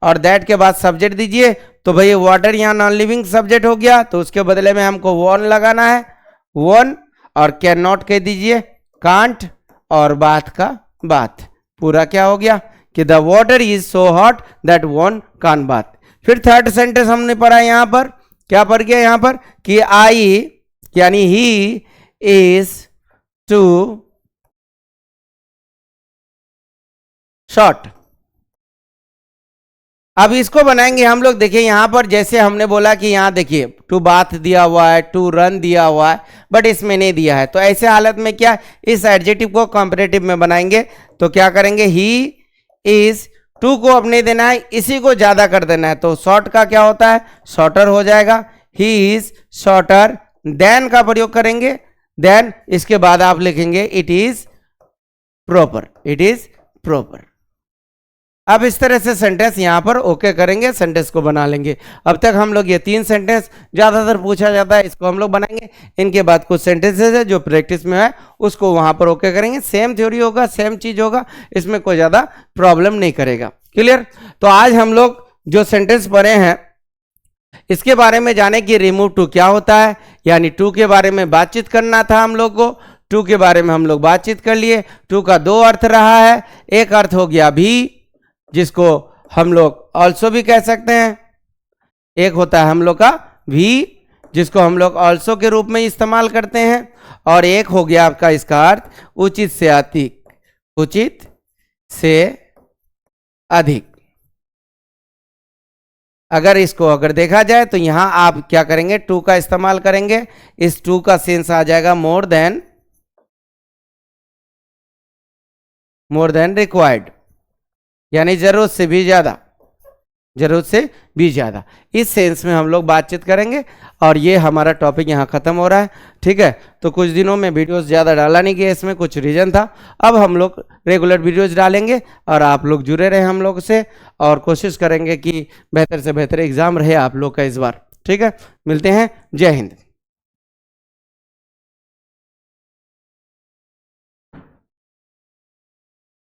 और दैट के बाद सब्जेक्ट दीजिए, तो भाई वाटर यहाँ नॉन लिविंग सब्जेक्ट हो गया, तो उसके बदले में हमको वन लगाना है, वन, और कैन नॉट कह दीजिए, कांट, और बाथ का बाथ। पूरा क्या हो गया कि the water is so hot that one can't bath. फिर थर्ड सेंटेंस हमने पढ़ा यहां पर, क्या पढ़ गया यहां पर कि आई यानी ही इज टू शॉर्ट। अब इसको बनाएंगे हम लोग, देखिए यहां पर जैसे हमने बोला कि यहां देखिए टू बाथ दिया हुआ है, टू रन दिया हुआ है, बट इसमें नहीं दिया है, तो ऐसे हालत में क्या इस एडजेक्टिव को कंपैरेटिव में बनाएंगे, तो क्या करेंगे, ही इज, टू को अब नहीं देना है, इसी को ज्यादा कर देना है, तो शॉर्ट का क्या होता है, शॉर्टर हो जाएगा, ही इज शॉर्टर, देन का प्रयोग करेंगे, देन इसके बाद आप लिखेंगे it is proper, it is proper. अब इस तरह से सेंटेंस यहां पर ओके करेंगे, सेंटेंस को बना लेंगे। अब तक हम लोग ये 3 सेंटेंस ज्यादातर पूछा जाता है, इसको हम लोग बनाएंगे, इनके बाद कुछ सेंटेंसेस है जो प्रैक्टिस में है उसको वहां पर ओके करेंगे, सेम थ्योरी होगा, सेम चीज होगा, इसमें कोई ज्यादा प्रॉब्लम नहीं करेगा। क्लियर? तो आज हम लोग जो सेंटेंस पढ़े हैं इसके बारे में जाने कि रिमूव टू क्या होता है, यानी टू के बारे में बातचीत करना था हम लोग को, टू के बारे में हम लोग बातचीत कर लिए। टू का 2 अर्थ रहा है, एक अर्थ हो गया भी, जिसको हम लोग ऑल्सो भी कह सकते हैं, एक होता है हम लोग का भी जिसको हम लोग ऑल्सो के रूप में इस्तेमाल करते हैं, और एक हो गया आपका इसका अर्थ उचित से अधिक, उचित से अधिक। अगर इसको अगर देखा जाए तो यहां आप क्या करेंगे, टू का इस्तेमाल करेंगे, इस टू का सेंस आ जाएगा मोर देन रिक्वायर्ड, यानी जरूरत से भी ज्यादा, जरूरत से भी ज्यादा, इस सेंस में हम लोग बातचीत करेंगे। और ये हमारा टॉपिक यहाँ खत्म हो रहा है, ठीक है। तो कुछ दिनों में वीडियोस ज़्यादा डाला नहीं गया, इसमें कुछ रीजन था, अब हम लोग रेगुलर वीडियोस डालेंगे और आप लोग जुड़े रहे हम लोग से, और कोशिश करेंगे कि बेहतर से बेहतर एग्जाम रहे आप लोग का इस बार, ठीक है। मिलते हैं, जय हिंद।